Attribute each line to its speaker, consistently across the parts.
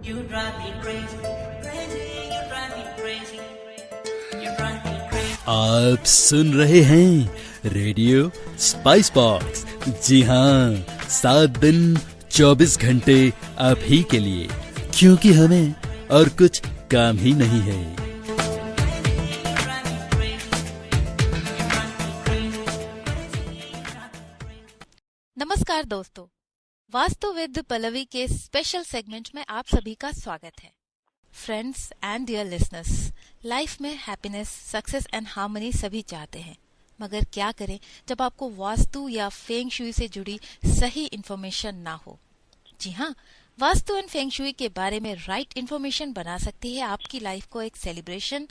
Speaker 1: You drive me crazy, crazy, you drive me crazy, you drive me crazy.
Speaker 2: आप सुन रहे हैं radio Spice box. जी हाँ, 7 दिन 24 घंटे आप ही के लिए, क्योंकि हमें और कुछ काम ही नहीं है।
Speaker 3: नमस्कार दोस्तों, वास्तु विद पल्लवी के स्पेशल सेगमेंट में आप सभी का स्वागत है। Friends and dear listeners, life में हैप्पीनेस, सक्सेस एंड हार्मनी सभी चाहते हैं, मगर क्या करें जब आपको वास्तु या फेंग शुई से जुड़ी सही इंफॉर्मेशन ना हो। जी हाँ, वास्तु एंड फेंग शुई के बारे में राइट इंफॉर्मेशन बना सकती है आपकी लाइफ को एक celebration.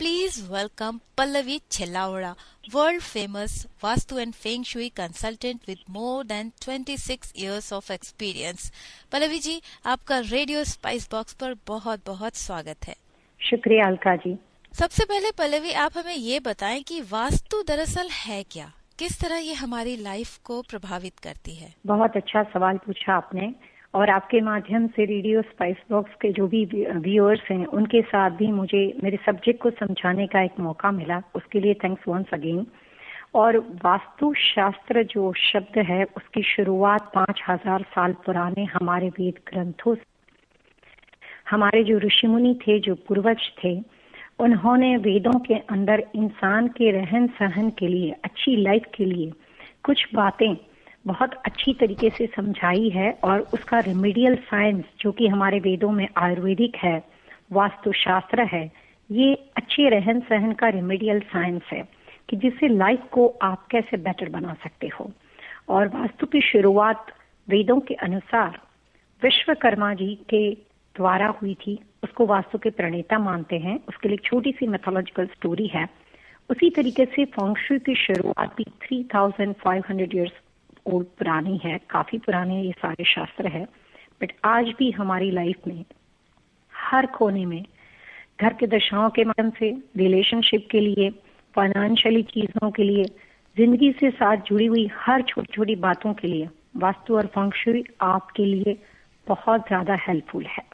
Speaker 3: Please welcome Pallavi Chellawada, world famous Vastu and Feng Shui consultant with more than 26 years of experience. Pallavi ji, आपका रेडियो स्पाइस बॉक्स पर बहुत बहुत स्वागत है।
Speaker 4: शुक्रिया अलका जी।
Speaker 3: सबसे पहले पल्लवी, आप हमें ये बताएं कि वास्तु दरअसल है क्या, किस तरह ये हमारी लाइफ को प्रभावित करती है।
Speaker 4: बहुत अच्छा सवाल पूछा आपने, और आपके माध्यम से रेडियो स्पाइस बॉक्स के जो भी व्यूअर्स हैं उनके साथ भी मुझे मेरे सब्जेक्ट को समझाने का एक मौका मिला, उसके लिए थैंक्स वंस अगेन। और वास्तु शास्त्र जो शब्द है उसकी शुरुआत 5000 साल पुराने हमारे वेद ग्रंथों से, हमारे जो ऋषि मुनि थे, जो पूर्वज थे, उन्होंने वेदों के अंदर इंसान के रहन सहन के लिए, अच्छी लाइफ के लिए कुछ बातें बहुत अच्छी तरीके से समझाई है। और उसका रेमेडियल साइंस जो कि हमारे वेदों में आयुर्वेदिक है, वास्तुशास्त्र है, ये अच्छे रहन सहन का रेमेडियल साइंस है कि जिससे लाइफ को आप कैसे बेटर बना सकते हो। और वास्तु की शुरुआत वेदों के अनुसार विश्वकर्मा जी के द्वारा हुई थी, उसको वास्तु के प्रणेता मानते हैं। उसके लिए एक छोटी सी मैथोलॉजिकल स्टोरी है। उसी तरीके से फेंग शुई की शुरुआत भी 3500 ईयर्स ओल्ड पुरानी है, काफी पुराने ये सारे शास्त्र है। बट आज भी हमारी लाइफ में हर कोने में घर के दशाओं के माध्यम से, रिलेशनशिप के लिए, फाइनेंशियली चीजों के लिए, जिंदगी से साथ जुड़ी हुई हर छोटी छोटी बातों के लिए वास्तु और फेंग शुई आपके लिए बहुत ज्यादा हेल्पफुल है।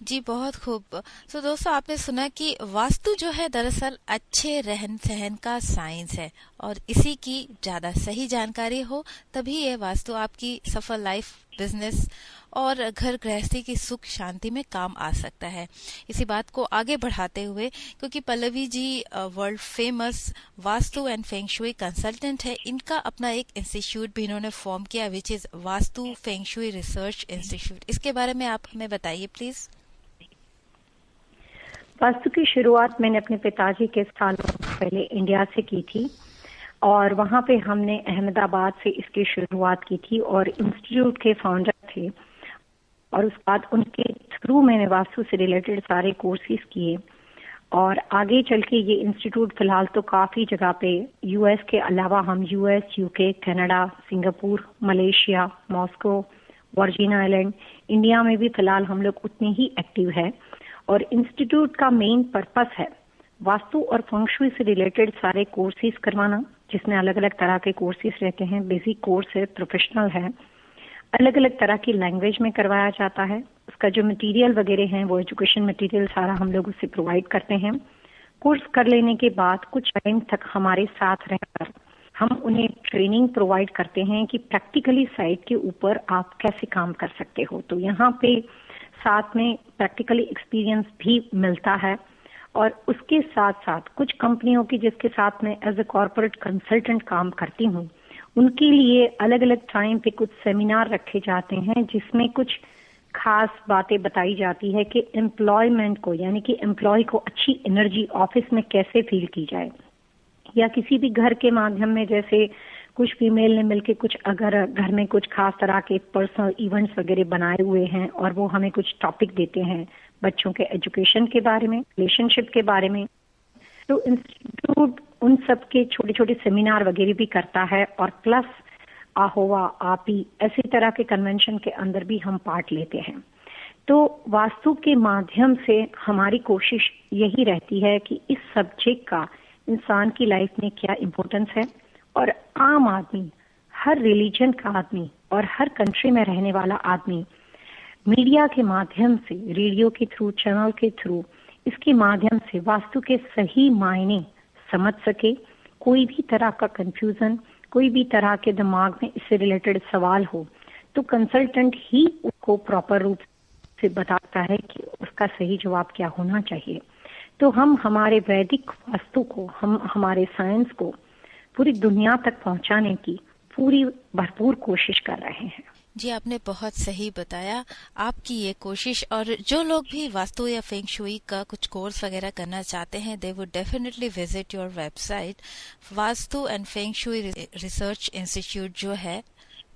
Speaker 3: जी बहुत खूब। तो दोस्तों, आपने सुना कि वास्तु जो है दरअसल अच्छे रहन सहन का साइंस है, और इसी की ज्यादा सही जानकारी हो तभी ये वास्तु आपकी सफल लाइफ, बिजनेस और घर गृहस्थी की सुख शांति में काम आ सकता है। इसी बात को आगे बढ़ाते हुए, क्योंकि Pallavi ji world famous Vastu and feng shui consultant है, इनका अपना एक इंस्टीट्यूट भी इन्होंने फॉर्म किया, which is Vastu feng shui research institute. इसके बारे में आप हमें बताइए प्लीज।
Speaker 4: वास्तु की शुरुआत मैंने अपने पिताजी के सालों पहले इंडिया से की थी, और वहां पे हमने अहमदाबाद से इसकी शुरुआत की थी, और इंस्टीट्यूट के फाउंडर थे। और उसके बाद उनके थ्रू मैंने वास्तु से रिलेटेड सारे कोर्सेज किए, और आगे चल के ये इंस्टीट्यूट फिलहाल तो काफी जगह पे, यूएस के अलावा हम US, UK, Canada, Singapore, Malaysia, Moscow, virgin island, India में भी फिलहाल हम लोग उतने ही एक्टिव है। और इंस्टीट्यूट का मेन पर्पस है वास्तु और फेंग शुई से रिलेटेड सारे कोर्सेज करवाना, जिसमें अलग अलग तरह के कोर्सेज रहते हैं। बेसिक कोर्स है, प्रोफेशनल है, अलग अलग तरह की लैंग्वेज में करवाया जाता है। उसका जो मटेरियल वगैरह हैं, वो एजुकेशन मटेरियल सारा हम लोग उससे प्रोवाइड करते हैं। कोर्स कर लेने के बाद कुछ टाइम तक हमारे साथ रहकर हम उन्हें ट्रेनिंग प्रोवाइड करते हैं कि प्रैक्टिकली साइट के ऊपर आप कैसे काम कर सकते हो। तो यहाँ पे साथ में प्रैक्टिकली एक्सपीरियंस भी मिलता है। और उसके साथ साथ कुछ कंपनियों की जिसके साथ में एज ए कॉर्पोरेट कंसल्टेंट काम करती हूँ, उनके लिए अलग अलग टाइम पे कुछ सेमिनार रखे जाते हैं, जिसमें कुछ खास बातें बताई जाती है कि एम्प्लॉयमेंट को, यानी कि एम्प्लॉय को अच्छी एनर्जी ऑफिस में कैसे फील की जाए, या किसी भी घर के माध्यम में, जैसे कुछ फीमेल ने मिलके कुछ अगर घर में कुछ खास तरह के पर्सनल इवेंट्स वगैरह बनाए हुए हैं, और वो हमें कुछ टॉपिक देते हैं बच्चों के एजुकेशन के बारे में, रिलेशनशिप के बारे में, तो इंस्टीट्यूट उन सब के छोटे छोटे सेमिनार वगैरह भी करता है। और प्लस आहोवा, आपी, ऐसी तरह के कन्वेंशन के अंदर भी हम पार्ट लेते हैं। तो वास्तु के माध्यम से हमारी कोशिश यही रहती है कि इस सब्जेक्ट का इंसान की लाइफ में क्या इम्पोर्टेंस है, और आम आदमी, हर रिलीजन का आदमी और हर कंट्री में रहने वाला आदमी मीडिया के माध्यम से, रेडियो के थ्रू, चैनल के थ्रू, इसके माध्यम से वास्तु के सही मायने समझ सके। कोई भी तरह का कंफ्यूजन, कोई भी तरह के दिमाग में इससे रिलेटेड सवाल हो तो कंसल्टेंट ही उसको प्रॉपर रूप से बताता है कि उसका सही जवाब क्या होना चाहिए। तो हम हमारे वैदिक वास्तु को, हम हमारे साइंस को पूरी दुनिया तक पहुंचाने की पूरी भरपूर कोशिश कर रहे हैं।
Speaker 3: जी, आपने बहुत सही बताया आपकी ये कोशिश। और जो लोग भी वास्तु या फेंग शुई का कुछ कोर्स वगैरह करना चाहते हैं, they would definitely visit your website vastu and feng shui research institute जो है।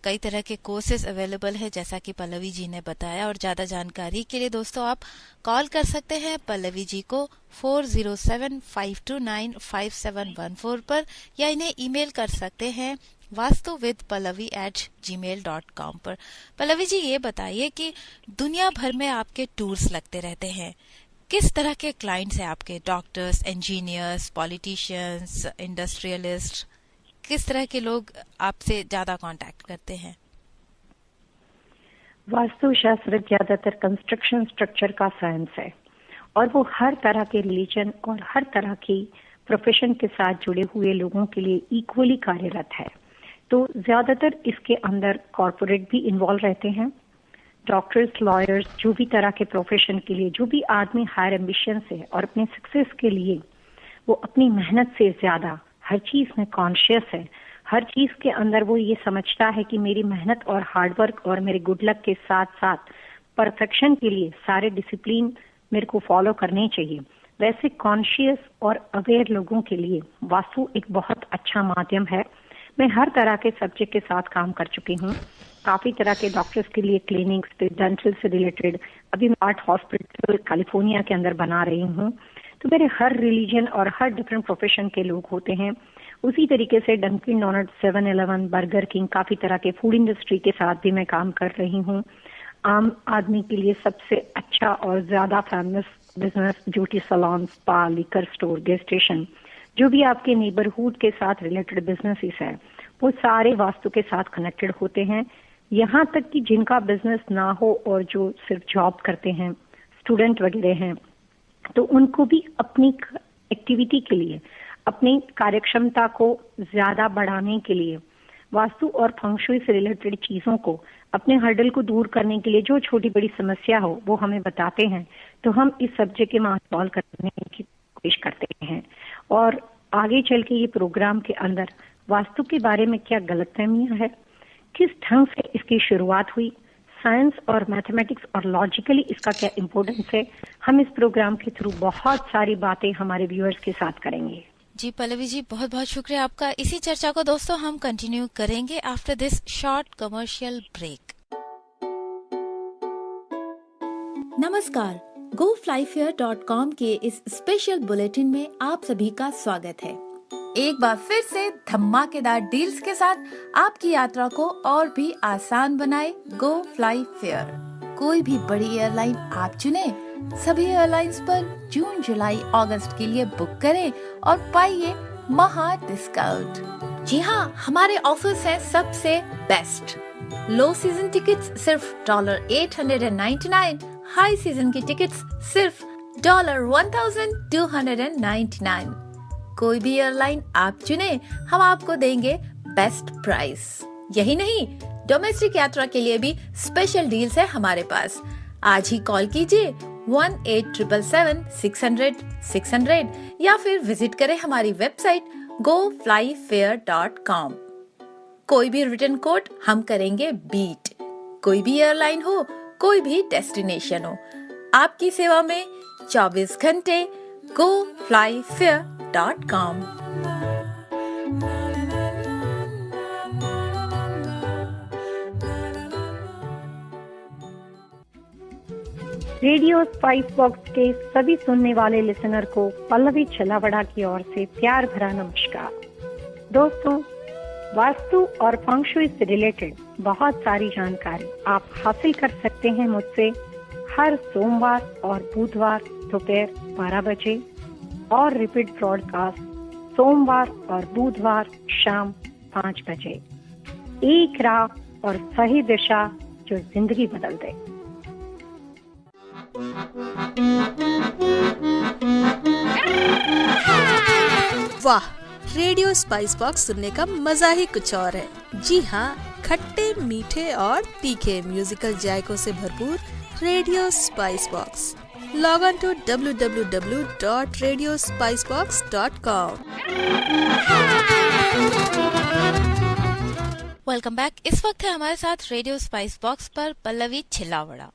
Speaker 3: कई तरह के कोर्सेज अवेलेबल है जैसा कि पल्लवी जी ने बताया। और ज्यादा जानकारी के लिए दोस्तों आप कॉल कर सकते हैं पल्लवी जी को 4075295714 पर, या इन्हें ईमेल कर सकते हैं vastuvidpallavi@gmail.com पर। पल्लवी जी, ये बताइए कि दुनिया भर में आपके टूर्स लगते रहते हैं, किस तरह के क्लाइंट्स हैं आपके? डॉक्टर्स, इंजीनियर्स, पॉलिटिशियंस, इंडस्ट्रियलिस्ट, किस तरह के लोग आपसे ज्यादा कांटेक्ट करते हैं?
Speaker 4: वास्तु शास्त्र ज्यादातर कंस्ट्रक्शन स्ट्रक्चर का साइंस है और वो हर तरह के रिलीजन और हर तरह की प्रोफेशन के साथ जुड़े हुए लोगों के लिए इक्वली कार्यरत है। तो ज्यादातर इसके अंदर कॉर्पोरेट भी इन्वॉल्व रहते हैं, डॉक्टर्स, लॉयर्स, जो भी तरह के प्रोफेशन के लिए जो भी आदमी हायर एम्बिशन से और अपने सक्सेस के लिए वो अपनी मेहनत से ज्यादा हर चीज में कॉन्शियस है, हर चीज के अंदर वो ये समझता है कि मेरी मेहनत और हार्डवर्क और मेरे गुड लक के साथ साथ परफेक्शन के लिए सारे डिसिप्लिन मेरे को फॉलो करने चाहिए, वैसे कॉन्शियस और अवेयर लोगों के लिए वास्तु एक बहुत अच्छा माध्यम है। मैं हर तरह के सब्जेक्ट के साथ काम कर चुकी हूँ, काफी तरह के डॉक्टर्स के लिए क्लिनिक्स, डेंटल से रिलेटेड, अभी मैं आर्ट हॉस्पिटल कैलिफोर्निया के अंदर बना रही हूँ। तो मेरे हर रिलीजन और हर डिफरेंट प्रोफेशन के लोग होते हैं। उसी तरीके से Dunkin donuts, 7-Eleven, burger king, काफी तरह के फूड इंडस्ट्री के साथ भी मैं काम कर रही हूँ। आम आदमी के लिए सबसे अच्छा और ज्यादा famous business beauty salon, spa, liquor store, gas station, जो भी आपके नेबरहुड के साथ रिलेटेड बिजनेसेस है वो सारे वास्तु के साथ कनेक्टेड होते हैं। यहाँ तक कि जिनका बिजनेस ना हो और जो सिर्फ जॉब करते हैं, स्टूडेंट वगैरह हैं, तो उनको भी अपनी एक्टिविटी के लिए, अपनी कार्यक्षमता को ज्यादा बढ़ाने के लिए वास्तु और फेंग शुई से रिलेटेड चीजों को, अपने हर्डल को दूर करने के लिए जो छोटी बड़ी समस्या हो वो हमें बताते हैं। तो हम इस सब्जेक्ट के माध्यम सॉल्व करने की कोशिश करते हैं और आगे चल के ये प्रोग्राम के अंदर वास्तु के बारे में क्या गलतफहमियां है, किस ढंग से इसकी शुरुआत हुई, साइंस और मैथमेटिक्स और लॉजिकली इसका क्या इम्पोर्टेंस है, हम इस प्रोग्राम के थ्रू बहुत सारी बातें हमारे व्यूअर्स के साथ करेंगे।
Speaker 3: जी पल्लवी जी, बहुत बहुत शुक्रिया आपका। इसी चर्चा को दोस्तों हम कंटिन्यू करेंगे after this short commercial break.
Speaker 5: नमस्कार, GoFlyFair.com के इस स्पेशल बुलेटिन में आप सभी का स्वागत है। एक बार फिर से धमाकेदार डील्स के साथ आपकी यात्रा को और भी आसान बनाए गो फ्लाई फेयर। कोई भी बड़ी एयरलाइन आप चुने, सभी एयरलाइंस पर जून, जुलाई, अगस्त के लिए बुक करें और पाइए महा डिस्काउंट। जी हाँ, हमारे ऑफर्स हैं सबसे बेस्ट। लो सीजन टिकट्स सिर्फ $899, हाई सीजन की टिकट्स सिर्फ $1,299। कोई भी एयरलाइन आप चुने, हम आपको देंगे बेस्ट प्राइस। यही नहीं, डोमेस्टिक यात्रा के लिए भी स्पेशल डील्स है हमारे पास। आज ही कॉल कीजिए 1-877-600-600 या फिर विजिट करें हमारी वेबसाइट goflyfair.com। कोई भी रिटर्न कोड हम करेंगे बीट। कोई भी एयरलाइन हो, कोई भी डेस्टिनेशन हो, आपकी सेवा में 24 घंटे goflyfair.com।
Speaker 4: रेडियो स्पाइस बॉक्स के सभी सुनने वाले लिसनर को पल्लवी छलावड़ा की ओर से प्यार भरा नमस्कार। दोस्तों, वास्तु और फेंग शुई से रिलेटेड बहुत सारी जानकारी आप हासिल कर सकते हैं मुझसे हर सोमवार और बुधवार दोपहर 12 बजे और रिपीट ब्रॉडकास्ट सोमवार और बुधवार शाम 5 बजे। एक राह और सही दिशा जो जिंदगी बदल दे।
Speaker 6: वाह, रेडियो स्पाइस बॉक्स सुनने का मजा ही कुछ और है। जी हाँ, खट्टे मीठे और तीखे म्यूजिकल जायकों से भरपूर Radio Spice Box. Log on to www.radiospicebox.com।
Speaker 3: Welcome back. इस वक्त है हमारे साथ रेडियो स्पाइस बॉक्स पर पल्लवी छिल्लावड़ा।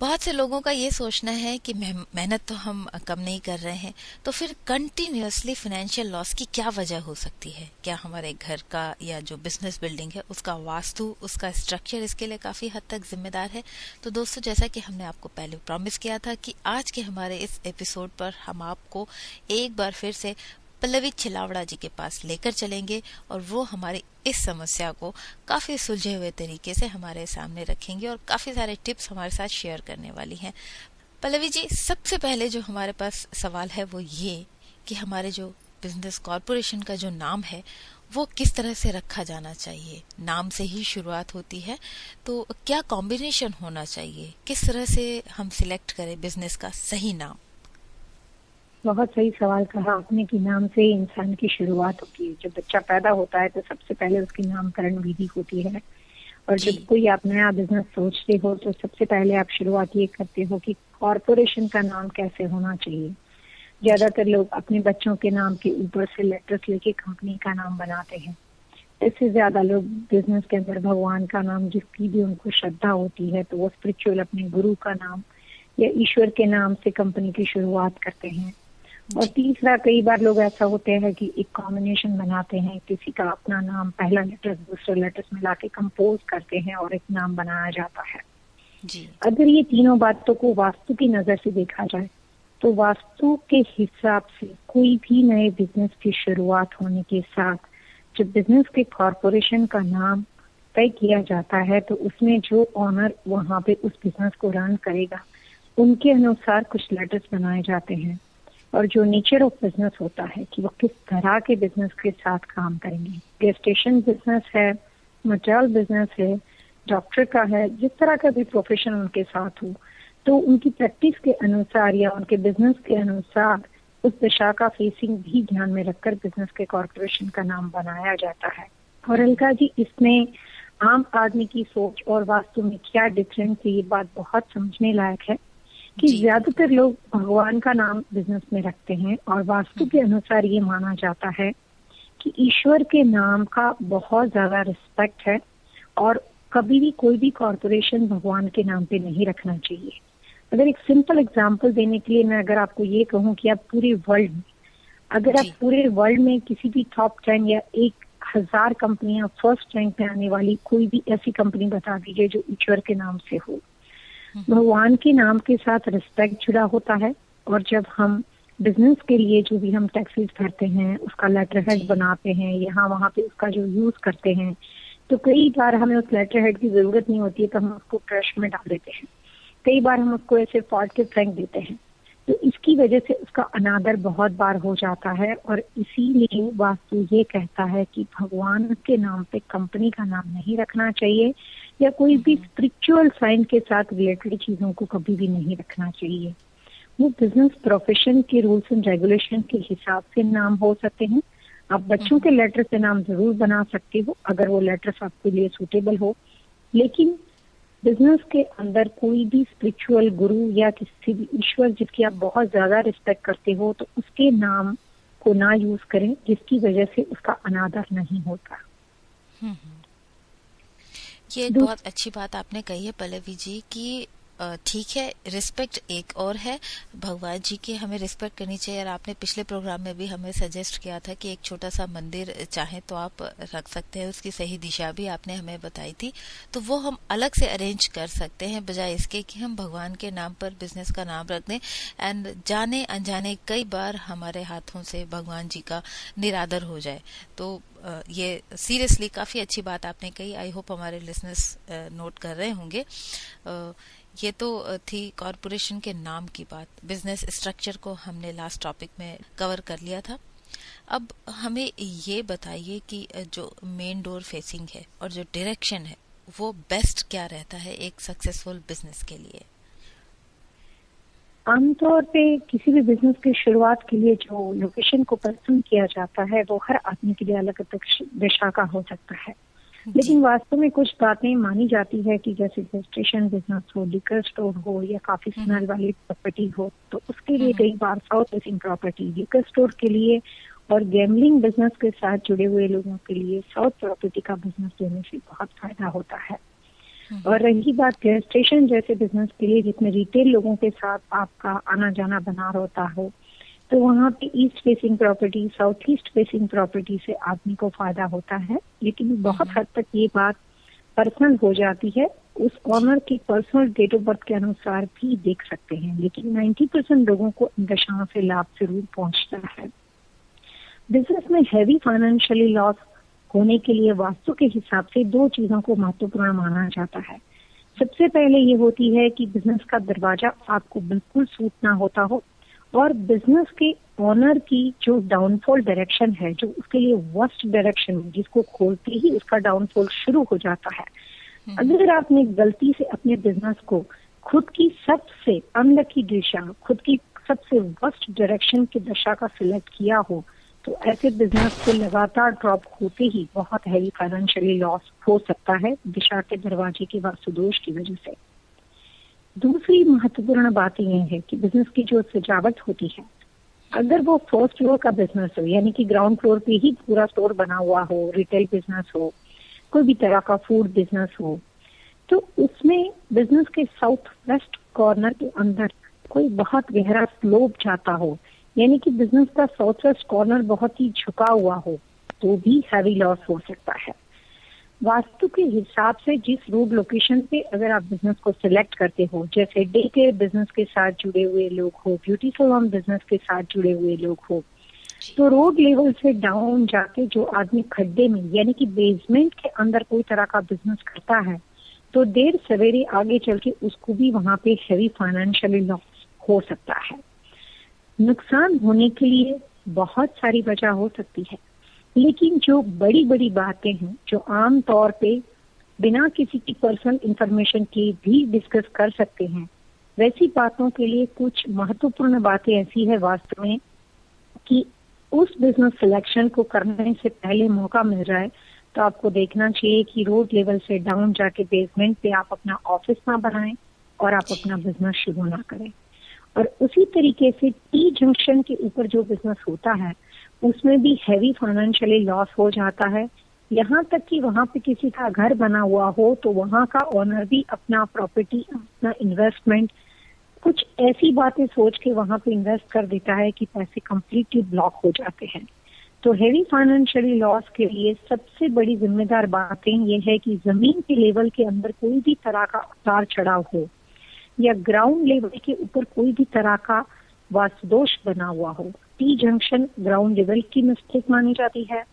Speaker 3: बहुत से लोगों का ये सोचना है कि मेहनत तो हम कम नहीं कर रहे हैं, तो फिर कंटिन्यूअसली फाइनेंशियल लॉस की क्या वजह हो सकती है? क्या हमारे घर का या जो बिजनेस बिल्डिंग है उसका वास्तु, उसका स्ट्रक्चर इसके लिए काफी हद तक जिम्मेदार है? तो दोस्तों, जैसा कि हमने आपको पहले प्रॉमिस किया था कि आज के हमारे इस एपिसोड पर हम आपको एक बार फिर से पल्लवी छिल्लावड़ा जी के पास लेकर चलेंगे और वो हमारी इस समस्या को काफी सुलझे हुए तरीके से हमारे सामने रखेंगे और काफी सारे टिप्स हमारे साथ शेयर करने वाली हैं। पल्लवी जी, सबसे पहले जो हमारे पास सवाल है वो ये कि हमारे जो बिजनेस कॉरपोरेशन का जो नाम है वो किस तरह से रखा जाना चाहिए? नाम से ही शुरुआत होती है, तो क्या कॉम्बिनेशन होना चाहिए? किस तरह से हम सिलेक्ट करें बिजनेस का सही नाम?
Speaker 4: बहुत सही सवाल कहा आपने कि नाम से ही इंसान की शुरुआत होती है। जब बच्चा पैदा होता है तो सबसे पहले उसकी नामकरण विधि होती है, और जब कोई आप नया बिजनेस सोचते हो तो सबसे पहले आप शुरुआत ये करते हो कि कॉरपोरेशन का नाम कैसे होना चाहिए। ज्यादातर लोग अपने बच्चों के नाम के ऊपर से लेटर्स लेके कंपनी का नाम बनाते हैं। इससे ज्यादा लोग बिजनेस के अंदर भगवान का नाम, जिसकी भी उनको श्रद्धा होती है, तो वो स्पिरिचुअल अपने गुरु का नाम या ईश्वर के नाम से कंपनी की शुरुआत करते हैं। और तीसरा, कई बार लोग ऐसा होते हैं कि एक कॉम्बिनेशन बनाते हैं, किसी का अपना नाम पहला लेटर दूसरे लेटर्स मिला के कंपोज करते हैं और एक नाम बनाया जाता है जी। अगर ये तीनों बातों को वास्तु की नजर से देखा जाए तो वास्तु के हिसाब से कोई भी नए बिजनेस की शुरुआत होने के साथ जब बिजनेस के कॉरपोरेशन का नाम तय किया जाता है तो उसमें जो ऑनर वहां पे उस बिजनेस को रन करेगा उनके अनुसार कुछ लेटर्स बनाए जाते हैं, और जो नेचर ऑफ बिजनेस होता है कि वो किस तरह के बिजनेस के साथ काम करेंगे। गेस्टेशन बिजनेस है, मटेरियल बिजनेस है, डॉक्टर का है, जिस तरह का भी प्रोफेशन उनके साथ हो, तो उनकी प्रैक्टिस के अनुसार या उनके बिजनेस के अनुसार उस दिशा का फेसिंग भी ध्यान में रखकर बिजनेस के कॉरपोरेशन का नाम बनाया जाता है। और अलका जी, इसमें आम आदमी की सोच और वास्तु में क्या डिफरेंस है, ये बात बहुत समझने लायक है कि ज्यादातर लोग भगवान का नाम बिजनेस में रखते हैं और वास्तु के अनुसार ये माना जाता है कि ईश्वर के नाम का बहुत ज्यादा रिस्पेक्ट है और कभी भी कोई भी कॉरपोरेशन भगवान के नाम पे नहीं रखना चाहिए। अगर एक सिंपल एग्जांपल देने के लिए मैं अगर आपको ये कहूँ कि आप पूरे वर्ल्ड में, अगर आप पूरे वर्ल्ड में किसी भी टॉप 10 या 1000 कंपनियां फर्स्ट रैंक पे आने वाली कोई भी ऐसी कंपनी बता दीजिए जो ईश्वर के नाम से हो। भगवान के नाम के साथ रिस्पेक्ट जुड़ा होता है, और जब हम बिजनेस के लिए जो भी हम टैक्सेस भरते हैं उसका लेटर हेड बनाते हैं, यहाँ वहाँ पे उसका जो यूज करते हैं, तो कई बार हमें उस लेटर हेड की जरूरत नहीं होती है तो हम उसको ट्रैश में डाल देते हैं। कई बार हम उसको ऐसे फाड़ के फेंक देते हैं, तो इसकी वजह से उसका अनादर बहुत बार हो जाता है। और इसीलिए वास्तु ये कहता है कि भगवान के नाम पे कंपनी का नाम नहीं रखना चाहिए या कोई भी स्पिरिचुअल साइन के साथ रिलेटेड चीजों को कभी भी नहीं रखना चाहिए। वो बिजनेस प्रोफेशन के रूल्स एंड रेगुलेशन के हिसाब से नाम हो सकते हैं। आप बच्चों के लेटर से नाम जरूर बना सकते हो अगर वो लेटर्स आपके लिए सूटेबल हो, लेकिन बिजनेस के अंदर कोई भी स्पिरिचुअल गुरु या किसी भी ईश्वर जिसकी आप बहुत ज्यादा रिस्पेक्ट करते हो तो उसके नाम को ना यूज करें, जिसकी वजह से उसका अनादर नहीं होता।
Speaker 3: ये बहुत अच्छी बात आपने कही है पल्लवी जी कि ठीक है, रिस्पेक्ट एक और है, भगवान जी की हमें रिस्पेक्ट करनी चाहिए। और आपने पिछले प्रोग्राम में भी हमें सजेस्ट किया था कि एक छोटा सा मंदिर चाहे तो आप रख सकते हैं, उसकी सही दिशा भी आपने हमें बताई थी, तो वो हम अलग से अरेंज कर सकते हैं बजाय इसके कि हम भगवान के नाम पर बिजनेस का नाम रख दें एंड जाने अनजाने कई बार हमारे हाथों से भगवान जी का निरादर हो जाए। तो ये सीरियसली काफी अच्छी बात आपने कही। आई होप हमारे लिसनर्स नोट कर रहे होंगे। ये तो थी कॉरपोरेशन के नाम की बात। बिजनेस स्ट्रक्चर को हमने लास्ट टॉपिक में कवर कर लिया था। अब हमें ये बताइए कि जो मेन डोर फेसिंग है और जो डायरेक्शन है वो बेस्ट क्या रहता है एक सक्सेसफुल बिजनेस के लिए?
Speaker 4: आमतौर पे किसी भी बिजनेस की शुरुआत के लिए जो लोकेशन को पसंद किया जाता है वो हर आदमी के लिए अलग अलग दिशा का हो सकता है, लेकिन वास्तव में कुछ बातें मानी जाती है कि जैसे रजिस्ट्रेशन बिजनेस हो, लिकर स्टोर हो या काफी स्मेल वाली प्रॉपर्टी हो, तो उसके लिए कई बार south facing property, liquor store के लिए और गैम्बलिंग बिजनेस के साथ जुड़े हुए लोगों के लिए साउथ प्रॉपर्टी का बिजनेस लेने से बहुत फायदा होता है। और रही बात रजिस्ट्रेशन जैसे बिजनेस के लिए जिसमें रिटेल लोगों के साथ आपका आना जाना बना रहता हो, तो वहाँ पे east facing property, south east facing property से आदमी को फायदा होता है, लेकिन बहुत हद तक ये बात पर्सनल हो जाती है। उस ऑनर की पर्सनल डेट ऑफ बर्थ के अनुसार भी देख सकते हैं, लेकिन 90% लोगों को इन दशाओं से लाभ जरूर पहुंचता है। बिजनेस में हैवी फाइनेंशियली लॉस होने के लिए वास्तु के हिसाब से दो चीजों को महत्वपूर्ण माना जाता है। सबसे पहले ये होती है कि बिजनेस का दरवाजा आपको बिल्कुल सूट ना होता हो और बिजनेस के ओनर की जो डाउनफॉल डायरेक्शन है, जो उसके लिए वर्स्ट डायरेक्शन, जिसको खोलते ही उसका डाउनफॉल शुरू हो जाता है। अगर आपने गलती से अपने बिजनेस को खुद की सबसे अनलकी दिशा, खुद की सबसे वर्स्ट डायरेक्शन की दशा का सिलेक्ट किया हो, तो ऐसे बिजनेस को लगातार ड्रॉप होते ही बहुत हैवी फाइनेंशियली लॉस हो सकता है दिशा के दरवाजे के वास्तु दोष की वजह से। दूसरी महत्वपूर्ण बात यह है कि बिजनेस की जो सजावट होती है, अगर वो फर्स्ट फ्लोर का बिजनेस हो, यानी कि ग्राउंड फ्लोर पे ही पूरा स्टोर बना हुआ हो, रिटेल बिजनेस हो, कोई भी तरह का फूड बिजनेस हो, तो उसमें बिजनेस के साउथ वेस्ट कॉर्नर के अंदर कोई बहुत गहरा स्लोप जाता हो, यानी कि बिजनेस का साउथ वेस्ट कॉर्नर बहुत ही झुका हुआ हो, तो भी हैवी लॉस हो सकता है। वास्तु के हिसाब से जिस रोड लोकेशन पे अगर आप बिजनेस को सिलेक्ट करते हो, जैसे डे केयर बिजनेस के साथ जुड़े हुए लोग हो, ब्यूटी सैलून बिजनेस के साथ जुड़े हुए लोग हो, तो रोड लेवल से डाउन जाके जो आदमी खड्डे में यानी कि बेसमेंट के अंदर कोई तरह का बिजनेस करता है, तो देर सवेरे आगे चल के उसको भी वहां पे हैवी फाइनेंशियली लॉस हो सकता है। नुकसान होने के लिए बहुत सारी वजह हो सकती है, लेकिन जो बड़ी बड़ी बातें हैं जो आम तौर पे बिना किसी की पर्सनल इंफॉर्मेशन के भी डिस्कस कर सकते हैं, वैसी बातों के लिए कुछ महत्वपूर्ण बातें ऐसी है वास्तव में कि उस बिजनेस सिलेक्शन को करने से पहले मौका मिल जाए तो आपको देखना चाहिए कि रोड लेवल से डाउन जाके बेसमेंट पे आप अपना ऑफिस ना बनाएं और आप अपना बिजनेस शुरू ना करें। और उसी तरीके से टी जंक्शन के ऊपर जो बिजनेस होता है उसमें भी हैवी फाइनेंशियली लॉस हो जाता है। यहाँ तक कि वहां पे किसी का घर बना हुआ हो तो वहां का ओनर भी अपना प्रॉपर्टी, अपना इन्वेस्टमेंट कुछ ऐसी बातें सोच के वहां पे इन्वेस्ट कर देता है कि पैसे कंप्लीटली ब्लॉक हो जाते हैं। तो हैवी फाइनेंशियली लॉस के लिए सबसे बड़ी जिम्मेदार बातें ये है कि जमीन के लेवल के अंदर कोई भी तरह का उतार चढ़ाव हो या ग्राउंड लेवल के ऊपर कोई भी तरह का वास्तुदोष बना हुआ हो। टी जंक्शन ग्राउंड लेवल की मिस्टेक मानी जाती है,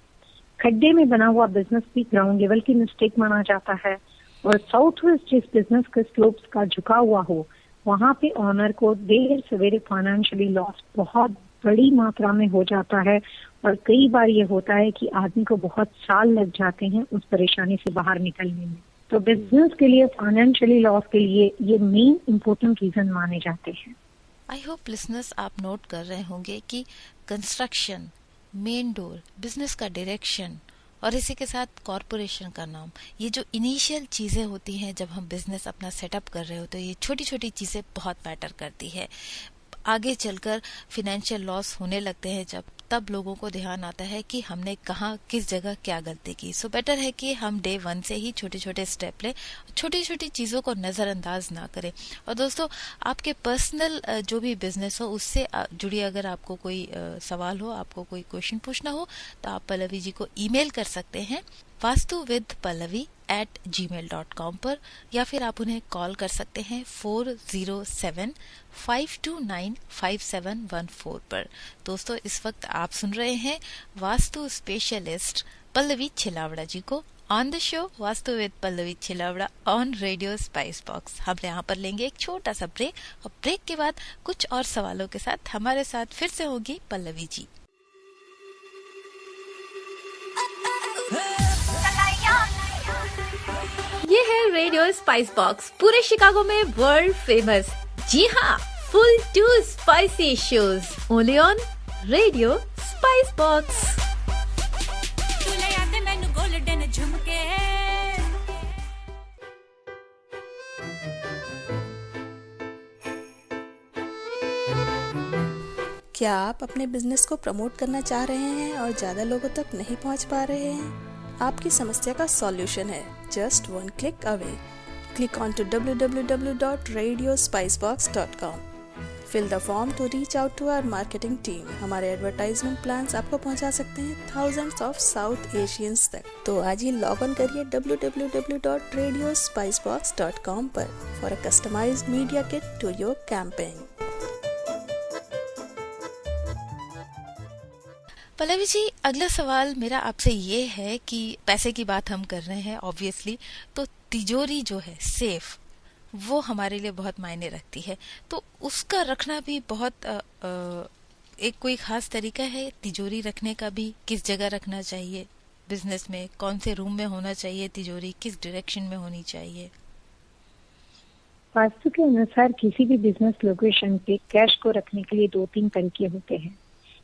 Speaker 4: खड्डे में बना हुआ बिजनेस भी ग्राउंड लेवल की मिस्टेक माना जाता है, और साउथ वेस्ट जिस बिजनेस के स्लोप्स का झुका हुआ हो वहां पे ऑनर को देर सवेरे फाइनेंशियली लॉस बहुत बड़ी मात्रा में हो जाता है। और कई बार ये होता है कि आदमी को बहुत साल लग जाते हैं उस परेशानी से बाहर निकलने में। तो बिजनेस के लिए फाइनेंशियली लॉस के लिए ये मेन इम्पोर्टेंट रीजन माने जाते हैं।
Speaker 3: आई होप लिसनर्स आप नोट कर रहे होंगे कि कंस्ट्रक्शन, मेन डोर, बिजनेस का डायरेक्शन और इसी के साथ कॉरपोरेशन का नाम, ये जो इनिशियल चीजें होती हैं जब हम बिजनेस अपना सेटअप कर रहे हो, तो ये छोटी छोटी चीजें बहुत मैटर करती है। आगे चलकर फिनेंशियल लॉस होने लगते हैं जब तब लोगों को ध्यान आता है कि हमने कहाँ किस जगह क्या गलती की। सो बेटर है कि हम डे 1 से ही छोटे छोटे स्टेप लें, छोटी छोटी चीज़ों को नज़रअंदाज ना करें। और दोस्तों, आपके पर्सनल जो भी बिजनेस हो उससे जुड़ी अगर आपको कोई सवाल हो, आपको कोई क्वेश्चन पूछना हो, तो आप पल्लवी जी को ईमेल कर सकते हैं vastuvidpallavi@gmail.com पर, या फिर आप उन्हें कॉल कर सकते हैं 407-529-5714 पर। दोस्तों, इस वक्त आप सुन रहे हैं वास्तु स्पेशलिस्ट पल्लवी छिलावड़ा जी को on the show Vastu with Pallavi Chhilawara on Radio Spice Box. हम यहाँ पर लेंगे एक छोटा सा ब्रेक, और ब्रेक के बाद कुछ और सवालों के साथ हमारे साथ फिर से होगी पल्लवी जी।
Speaker 5: ये है रेडियो स्पाइस बॉक्स, पूरे शिकागो में वर्ल्ड फेमस। जी हाँ, full to spicy shows only on Radio Spice Box.
Speaker 1: तुले याद मैनू गोल्डन झुमके
Speaker 6: क्या आप अपने बिजनेस को प्रमोट करना चाह रहे हैं और ज़्यादा लोगों तक नहीं पहुंच पा रहे हैं? आपकी समस्या का सॉल्यूशन है just one click away. Click on to www.radiospicebox.com। Fill the form to reach out to our marketing team. हमारे एडवर्टाइजमेंट प्लान्स आपको पहुंचा सकते हैं थाउजेंड्स ऑफ साउथ एशियंस तक। तो आज ही लॉग ऑन करिए www.radiospicebox.com पर for a customized media kit to your campaign.
Speaker 3: Pallavi ji, अगला सवाल मेरा आपसे ये है कि पैसे की बात हम कर रहे हैं ऑब्वियसली, तो तिजोरी जो है सेफ, वो हमारे लिए बहुत मायने रखती है, तो उसका रखना भी बहुत एक कोई खास तरीका है तिजोरी रखने का भी? किस जगह रखना चाहिए बिजनेस में, कौन से रूम में होना चाहिए तिजोरी, किस डायरेक्शन में होनी चाहिए?
Speaker 4: वास्तु के अनुसार किसी भी बिजनेस लोकेशन पे कैश को रखने के लिए 2-3 तरीके होते हैं।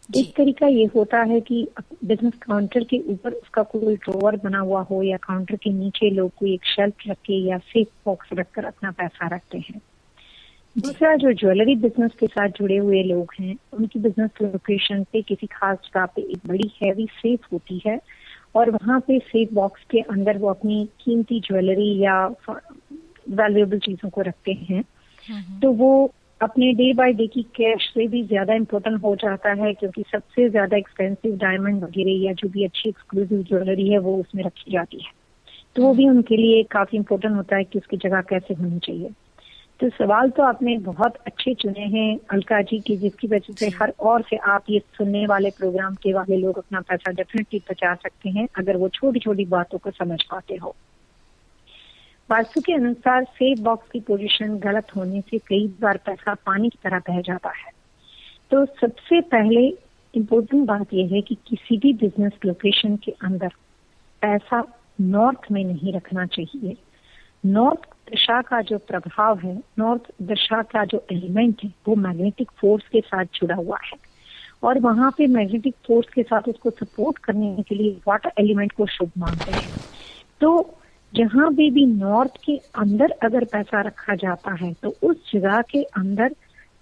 Speaker 4: एक तरीका ये होता है कि बिजनेस काउंटर के ऊपर उसका कोई ड्रॉवर बना हुआ हो या काउंटर के नीचे लोग कोई एक शेल्फ रख के या सेफ बॉक्स रखकर अपना पैसा रखते हैं। दूसरा, जो ज्वेलरी बिजनेस के साथ जुड़े हुए लोग हैं, उनकी बिजनेस लोकेशन पे किसी खास जगह पे एक बड़ी हैवी सेफ होती है और वहाँ पे सेफ बॉक्स के अंदर वो अपनी कीमती ज्वेलरी या वैल्यूएबल चीजों को रखते हैं। तो वो अपने डे बाय डे की कैश से भी ज्यादा इम्पोर्टेंट हो जाता है, क्योंकि सबसे ज्यादा एक्सपेंसिव डायमंड वगैरह या जो भी अच्छी एक्सक्लूसिव ज्वेलरी है वो उसमें रखी जाती है। तो वो भी उनके लिए काफी इम्पोर्टेंट होता है कि उसकी जगह कैसे होनी चाहिए। तो सवाल तो आपने बहुत अच्छे चुने हैं अलका जी की, जिसकी वजह से हर और से आप ये सुनने वाले प्रोग्राम के वाले लोग अपना पैसा डेफिनेटली बचा सकते हैं अगर वो छोटी छोटी बातों को समझ पाते हो। वास्तु के अनुसार सेफ बॉक्स की पोजीशन गलत होने से कई बार पैसा पानी की तरह बह जाता है। तो सबसे पहले इम्पोर्टेंट बात यह है कि किसी भी बिजनेस लोकेशन के अंदर पैसा नॉर्थ में नहीं रखना चाहिए। नॉर्थ दिशा का जो प्रभाव है, नॉर्थ दिशा का जो एलिमेंट है, वो मैग्नेटिक फोर्स के साथ जुड़ा हुआ है और वहां पे मैग्नेटिक फोर्स के साथ उसको सपोर्ट करने के लिए वाटर एलिमेंट को शुभ मानते हैं। तो जहां भी नॉर्थ के अंदर अगर पैसा रखा जाता है तो उस जगह के अंदर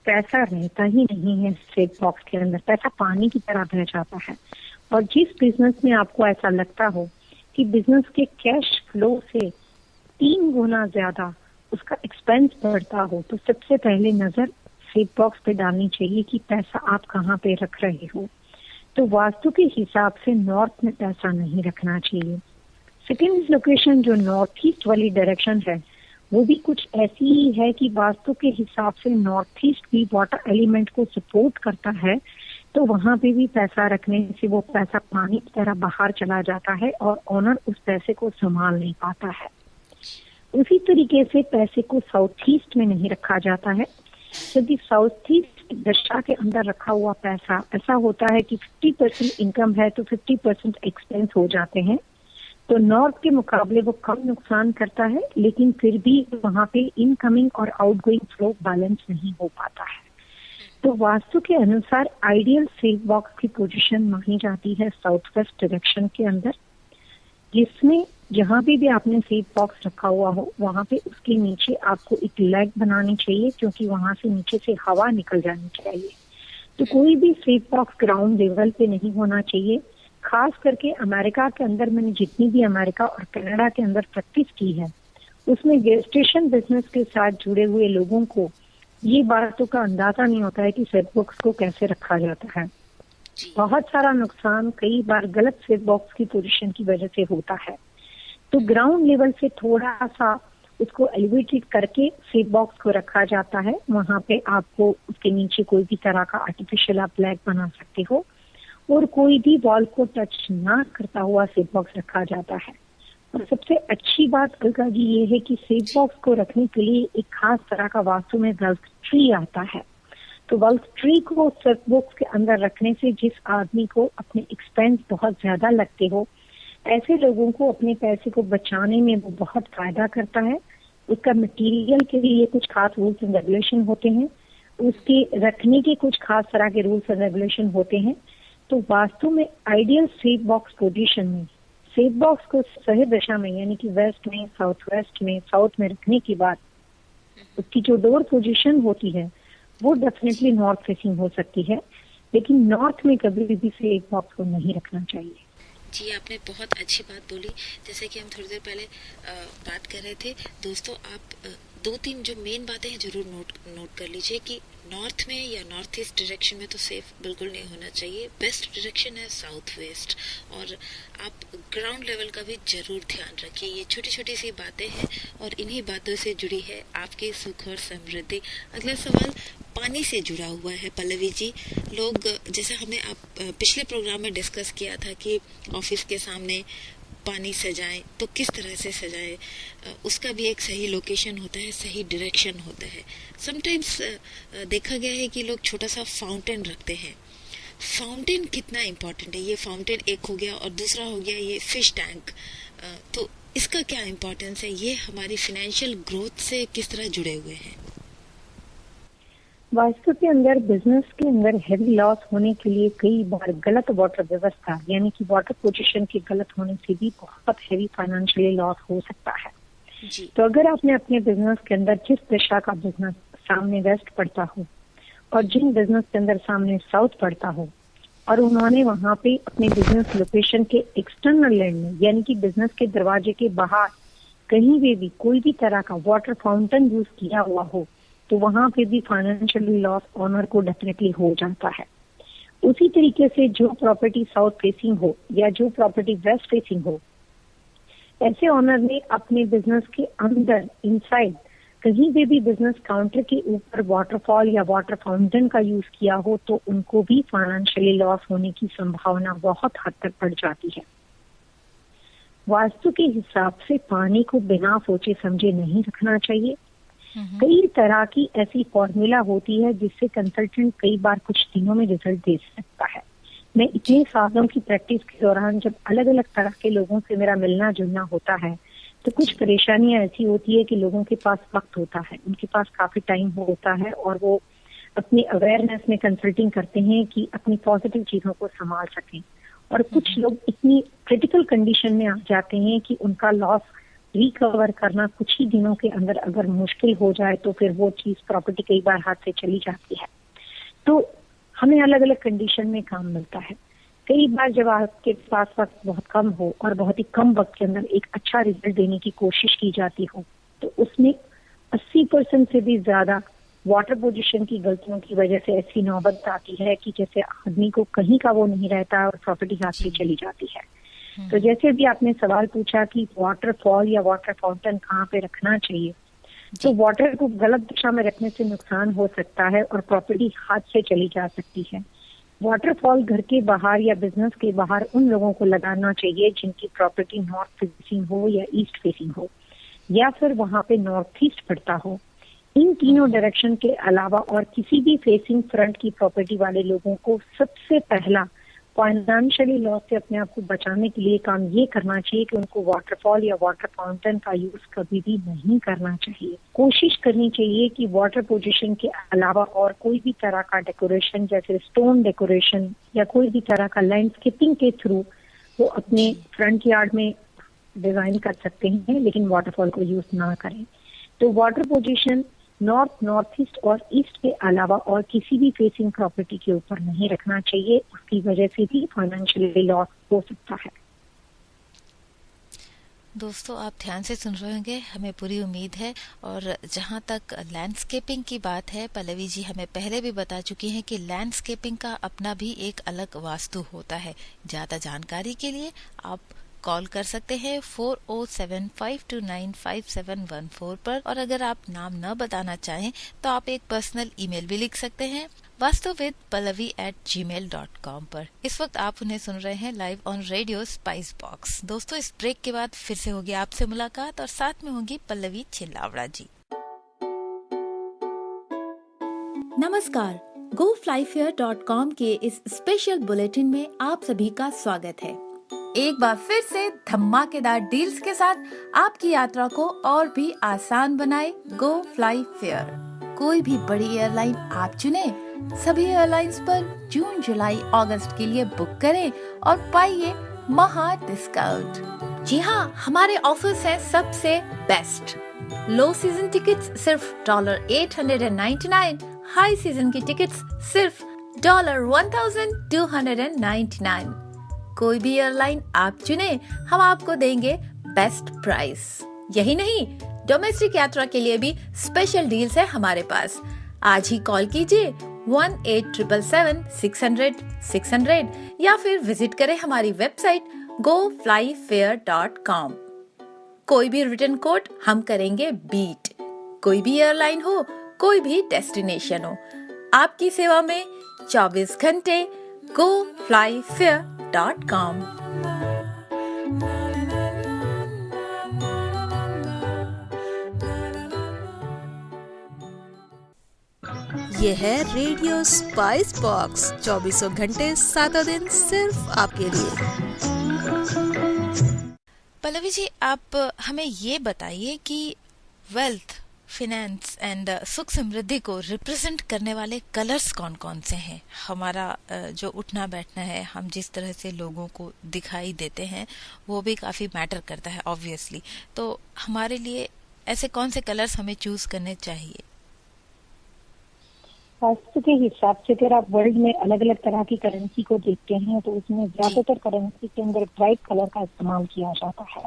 Speaker 4: पैसा रहता ही नहीं है। सेफ बॉक्स के अंदर पैसा पानी की तरह बह जाता है। और जिस बिजनेस में आपको ऐसा लगता हो कि बिजनेस के कैश फ्लो से 3 गुना ज्यादा उसका एक्सपेंस बढ़ता हो, तो सबसे पहले नजर सेफ बॉक्स पे डालनी चाहिए कि पैसा आप कहाँ पे रख रहे हो। तो वास्तु के हिसाब से नॉर्थ में पैसा नहीं रखना चाहिए। सेकेंड लोकेशन जो नॉर्थ ईस्ट वाली डायरेक्शन है, वो भी कुछ ऐसी ही है कि वास्तु के हिसाब से नॉर्थ ईस्ट भी वाटर एलिमेंट को सपोर्ट करता है, तो वहां पे भी पैसा रखने से वो पैसा पानी की तरह बाहर चला जाता है और ओनर उस पैसे को संभाल नहीं पाता है। उसी तरीके से पैसे को साउथ ईस्ट में नहीं रखा जाता है। यदि साउथ ईस्ट दिशा के अंदर रखा हुआ पैसा ऐसा होता है कि 50% इनकम है तो 50% एक्सपेंस हो जाते हैं, तो नॉर्थ के मुकाबले वो कम नुकसान करता है, लेकिन फिर भी वहां पे इनकमिंग और आउटगोइंग फ्लो बैलेंस नहीं हो पाता है। तो वास्तु के अनुसार आइडियल सेफ बॉक्स की पोजीशन मानी जाती है साउथ वेस्ट डायरेक्शन के अंदर, जिसमें जहां भी आपने सेफ बॉक्स रखा हुआ हो वहां पे उसके नीचे आपको एक लेग बनानी चाहिए, क्योंकि वहां से नीचे से हवा निकल जानी चाहिए। तो कोई भी सेफ बॉक्स ग्राउंड लेवल पे नहीं होना चाहिए। खास करके अमेरिका के अंदर, मैंने जितनी भी अमेरिका और कनाडा के अंदर प्रैक्टिस की है, उसमें गेस्टेशन बिजनेस के साथ जुड़े हुए लोगों को ये बातों का अंदाजा नहीं होता है कि सेफ बॉक्स को कैसे रखा जाता है। बहुत सारा नुकसान कई बार गलत सेफ बॉक्स की पोजीशन की वजह से होता है। तो ग्राउंड लेवल से थोड़ा सा उसको एलिवेटेड करके सेफ बॉक्स को रखा जाता है। वहां पे आपको उसके नीचे कोई भी तरह का आर्टिफिशियल आप लेग बना सकते हो और कोई भी वॉल को टच ना करता हुआ सेफ बॉक्स रखा जाता है। और सबसे अच्छी बात अलका जी ये है कि सेफ बॉक्स को रखने के लिए एक खास तरह का वास्तु में वेल्थ ट्री आता है। तो वेल्थ ट्री को सेफ बॉक्स के अंदर रखने से जिस आदमी को अपने एक्सपेंस बहुत ज्यादा लगते हो, ऐसे लोगों को अपने पैसे को बचाने में वो बहुत फायदा करता है। उसका मटेरियल के लिए कुछ खास रूल्स एंड रेगुलेशन होते हैं, उसके रखने के कुछ खास तरह के रूल्स एंड रेगुलेशन होते हैं। तो वास्तु में आइडियल सेफ बॉक्स पोजीशन में, सेफ बॉक्स को सही दिशा में यानी कि वेस्ट में, साउथ वेस्ट में, साउथ में रखने के बाद उसकी जो डोर पोजीशन होती है वो डेफिनेटली नॉर्थ फेसिंग हो सकती है, लेकिन नॉर्थ में कभी भी सेफ बॉक्स को नहीं रखना चाहिए।
Speaker 3: जी, आपने बहुत अच्छी बात बोली। जैसे कि हम थोड़ी देर पहले बात कर रहे थे दोस्तों, आप दो तीन जो मेन बातें हैं जरूर नोट कर लीजिए कि नॉर्थ में या नॉर्थ ईस्ट डायरेक्शन में तो सेफ बिल्कुल नहीं होना चाहिए। बेस्ट डायरेक्शन है साउथ वेस्ट, और आप ग्राउंड लेवल का भी जरूर ध्यान रखिए। ये छोटी छोटी सी बातें हैं और इन्हीं बातों से जुड़ी है आपकी सुख और समृद्धि। अगला सवाल पानी से जुड़ा हुआ है पल्लवी जी। लोग, जैसे हमने आप पिछले प्रोग्राम में डिस्कस किया था कि ऑफिस के सामने पानी सजाएं तो किस तरह से सजाएं, उसका भी एक सही लोकेशन होता है, सही डायरेक्शन होता है। समटाइम्स देखा गया है कि लोग छोटा सा फाउंटेन रखते हैं। फाउंटेन कितना इम्पोर्टेंट है? ये फाउंटेन एक हो गया और दूसरा हो गया ये फिश टैंक, तो इसका क्या इम्पोर्टेंस है? ये हमारी फाइनेंशियल ग्रोथ से किस तरह जुड़े हुए हैं?
Speaker 4: वास्तु के अंदर, बिजनेस के अंदर हेवी लॉस होने के लिए कई बार गलत वाटर व्यवस्था यानी कि वाटर पोजीशन के गलत होने से भी बहुत हेवी फाइनेंशियली लॉस हो सकता है
Speaker 3: जी।
Speaker 4: तो अगर आपने अपने बिजनेस के अंदर जिस दिशा का बिजनेस सामने वेस्ट पड़ता हो और जिन बिजनेस के अंदर सामने साउथ पड़ता हो, और उन्होंने वहां पे अपने बिजनेस लोकेशन के एक्सटर्नल लैंड में यानी कि बिजनेस के दरवाजे के बाहर कहीं भी कोई भी तरह का वाटर फाउंटेन यूज किया हुआ हो, तो वहां पे भी फाइनेंशियली लॉस ऑनर को डेफिनेटली हो जाता है। उसी तरीके से जो प्रॉपर्टी साउथ फेसिंग हो या जो प्रॉपर्टी वेस्ट फेसिंग हो, ऐसे ऑनर ने अपने बिजनेस के अंदर इनसाइड कहीं भी बिजनेस काउंटर के ऊपर वाटरफॉल या वाटर फाउंटेन का यूज किया हो, तो उनको भी फाइनेंशियली लॉस होने की संभावना बहुत हद तक बढ़ जाती है। वास्तु के हिसाब से पानी को बिना सोचे समझे नहीं रखना चाहिए। कई तरह की ऐसी फॉर्मूला होती है जिससे कंसल्टेंट कई बार कुछ दिनों में रिजल्ट दे सकता है। मैं इतने सालों की प्रैक्टिस के दौरान जब अलग अलग तरह के लोगों से मेरा मिलना जुलना होता है, तो कुछ परेशानियां ऐसी होती है कि लोगों के पास वक्त होता है, उनके पास काफी टाइम होता है और वो अपनी अवेयरनेस में कंसल्टिंग करते हैं कि अपनी पॉजिटिव चीजों को संभाल सकें। और कुछ लोग इतनी क्रिटिकल कंडीशन में आ जाते हैं कि उनका लॉस रिकवर करना कुछ ही दिनों के अंदर अगर मुश्किल हो जाए तो फिर वो चीज प्रॉपर्टी कई बार हाथ से चली जाती है। तो हमें अलग अलग कंडीशन में काम मिलता है। कई बार जब आपके पास वक्त बहुत कम हो और बहुत ही कम वक्त के अंदर एक अच्छा रिजल्ट देने की कोशिश की जाती हो, तो उसमें 80% से भी ज्यादा वाटर पोजीशन की गलतियों की वजह से ऐसी नौबत आती है कि जैसे आदमी को कहीं का वो नहीं रहता और प्रॉपर्टी हाथ से चली जाती है। तो जैसे भी आपने सवाल पूछा कि वाटरफॉल या वाटर फाउंटेन कहाँ पे रखना चाहिए, तो वाटर को गलत दिशा में रखने से नुकसान हो सकता है और प्रॉपर्टी हाथ से चली जा सकती है। वाटरफॉल घर के बाहर या बिजनेस के बाहर उन लोगों को लगाना चाहिए जिनकी प्रॉपर्टी नॉर्थ फेसिंग हो या ईस्ट फेसिंग हो, या फिर वहां पे नॉर्थ ईस्ट पड़ता हो। इन तीनों डायरेक्शन के अलावा और किसी भी फेसिंग फ्रंट की प्रॉपर्टी वाले लोगों को सबसे पहला फाइनेंशियली लॉस से अपने आप को बचाने के लिए काम ये करना चाहिए कि उनको वाटरफॉल या वाटर फाउंटेन का यूज कभी भी नहीं करना चाहिए। कोशिश करनी चाहिए कि वाटर पोजीशन के अलावा और कोई भी तरह का डेकोरेशन जैसे स्टोन डेकोरेशन या कोई भी तरह का लैंडस्केपिंग के थ्रू वो अपने फ्रंट यार्ड में डिजाइन कर सकते हैं, लेकिन वाटरफॉल को यूज ना करें। तो वाटर पोजीशन नॉर्थ ईस्ट और ईस्ट के अलावा और किसी भी फेसिंग प्रॉपर्टी के ऊपर नहीं रखना चाहिए, उसकी वजह से भी फाइनेंशियली लॉस हो सकता है।
Speaker 3: दोस्तों, आप ध्यान से सुन रहे होंगे, हमें पूरी उम्मीद है। और जहां तक लैंडस्केपिंग की बात है, पल्लवी जी हमें पहले भी बता चुकी हैं कि लैंडस्केपिंग का अपना भी एक अलग वास्तु होता है। ज्यादा जानकारी के लिए आप कॉल कर सकते हैं 4075295714 पर, और अगर आप नाम न बताना चाहें तो आप एक पर्सनल ईमेल भी लिख सकते हैं vastuvidpallavi@gmail.com पर। इस वक्त आप उन्हें सुन रहे हैं live on Radio Spice box. दोस्तों, इस ब्रेक के बाद फिर से होगी आपसे मुलाकात और साथ में होगी पल्लवी चिल्लावड़ा जी।
Speaker 5: नमस्कार, GoFlyFair.com के इस स्पेशल बुलेटिन में आप सभी का स्वागत है। एक बार फिर से धमाकेदार डील्स के साथ आपकी यात्रा को और भी आसान बनाए गो फ्लाई फेयर। कोई भी बड़ी एयरलाइन आप चुने, सभी एयरलाइंस पर जून, जुलाई, अगस्त के लिए बुक करें और पाइए महा डिस्काउंट। जी हाँ, हमारे ऑफर्स हैं सबसे बेस्ट। लो सीजन टिकट्स सिर्फ $899, हाई सीजन की टिकट्स सिर्फ $1,299। कोई भी एयरलाइन आप चुने, हम आपको देंगे बेस्ट प्राइस। यही नहीं, डोमेस्टिक यात्रा के लिए भी स्पेशल डील्स है हमारे पास। आज ही कॉल कीजिए 1-877-600-600 या फिर विजिट करें हमारी वेबसाइट goflyfair.com। कोई भी रिटर्न कोड हम करेंगे बीट। कोई भी एयरलाइन हो, कोई भी डेस्टिनेशन हो, आपकी सेवा में 24 घंटे goflyfair.com।
Speaker 6: ये है रेडियो स्पाइस बॉक्स, 24 घंटे 7 दिन सिर्फ आपके लिए।
Speaker 3: पल्लवी जी, आप हमें ये बताइए कि वेल्थ, फिनेंस एंड सुख समृद्धि को रिप्रेजेंट करने वाले कलर्स कौन कौन से हैं। हमारा जो उठना बैठना है, हम जिस तरह से लोगों को दिखाई देते हैं, वो भी काफी मैटर करता है ऑब्वियसली। तो हमारे लिए ऐसे कौन से कलर्स हमें चूज करने चाहिए?
Speaker 4: वास्तु के हिसाब से अगर आप वर्ल्ड में अलग अलग तरह की करेंसी को देखते हैं तो उसमें ज्यादातर करेंसी के अंदर ब्राइट कलर का इस्तेमाल किया जाता है।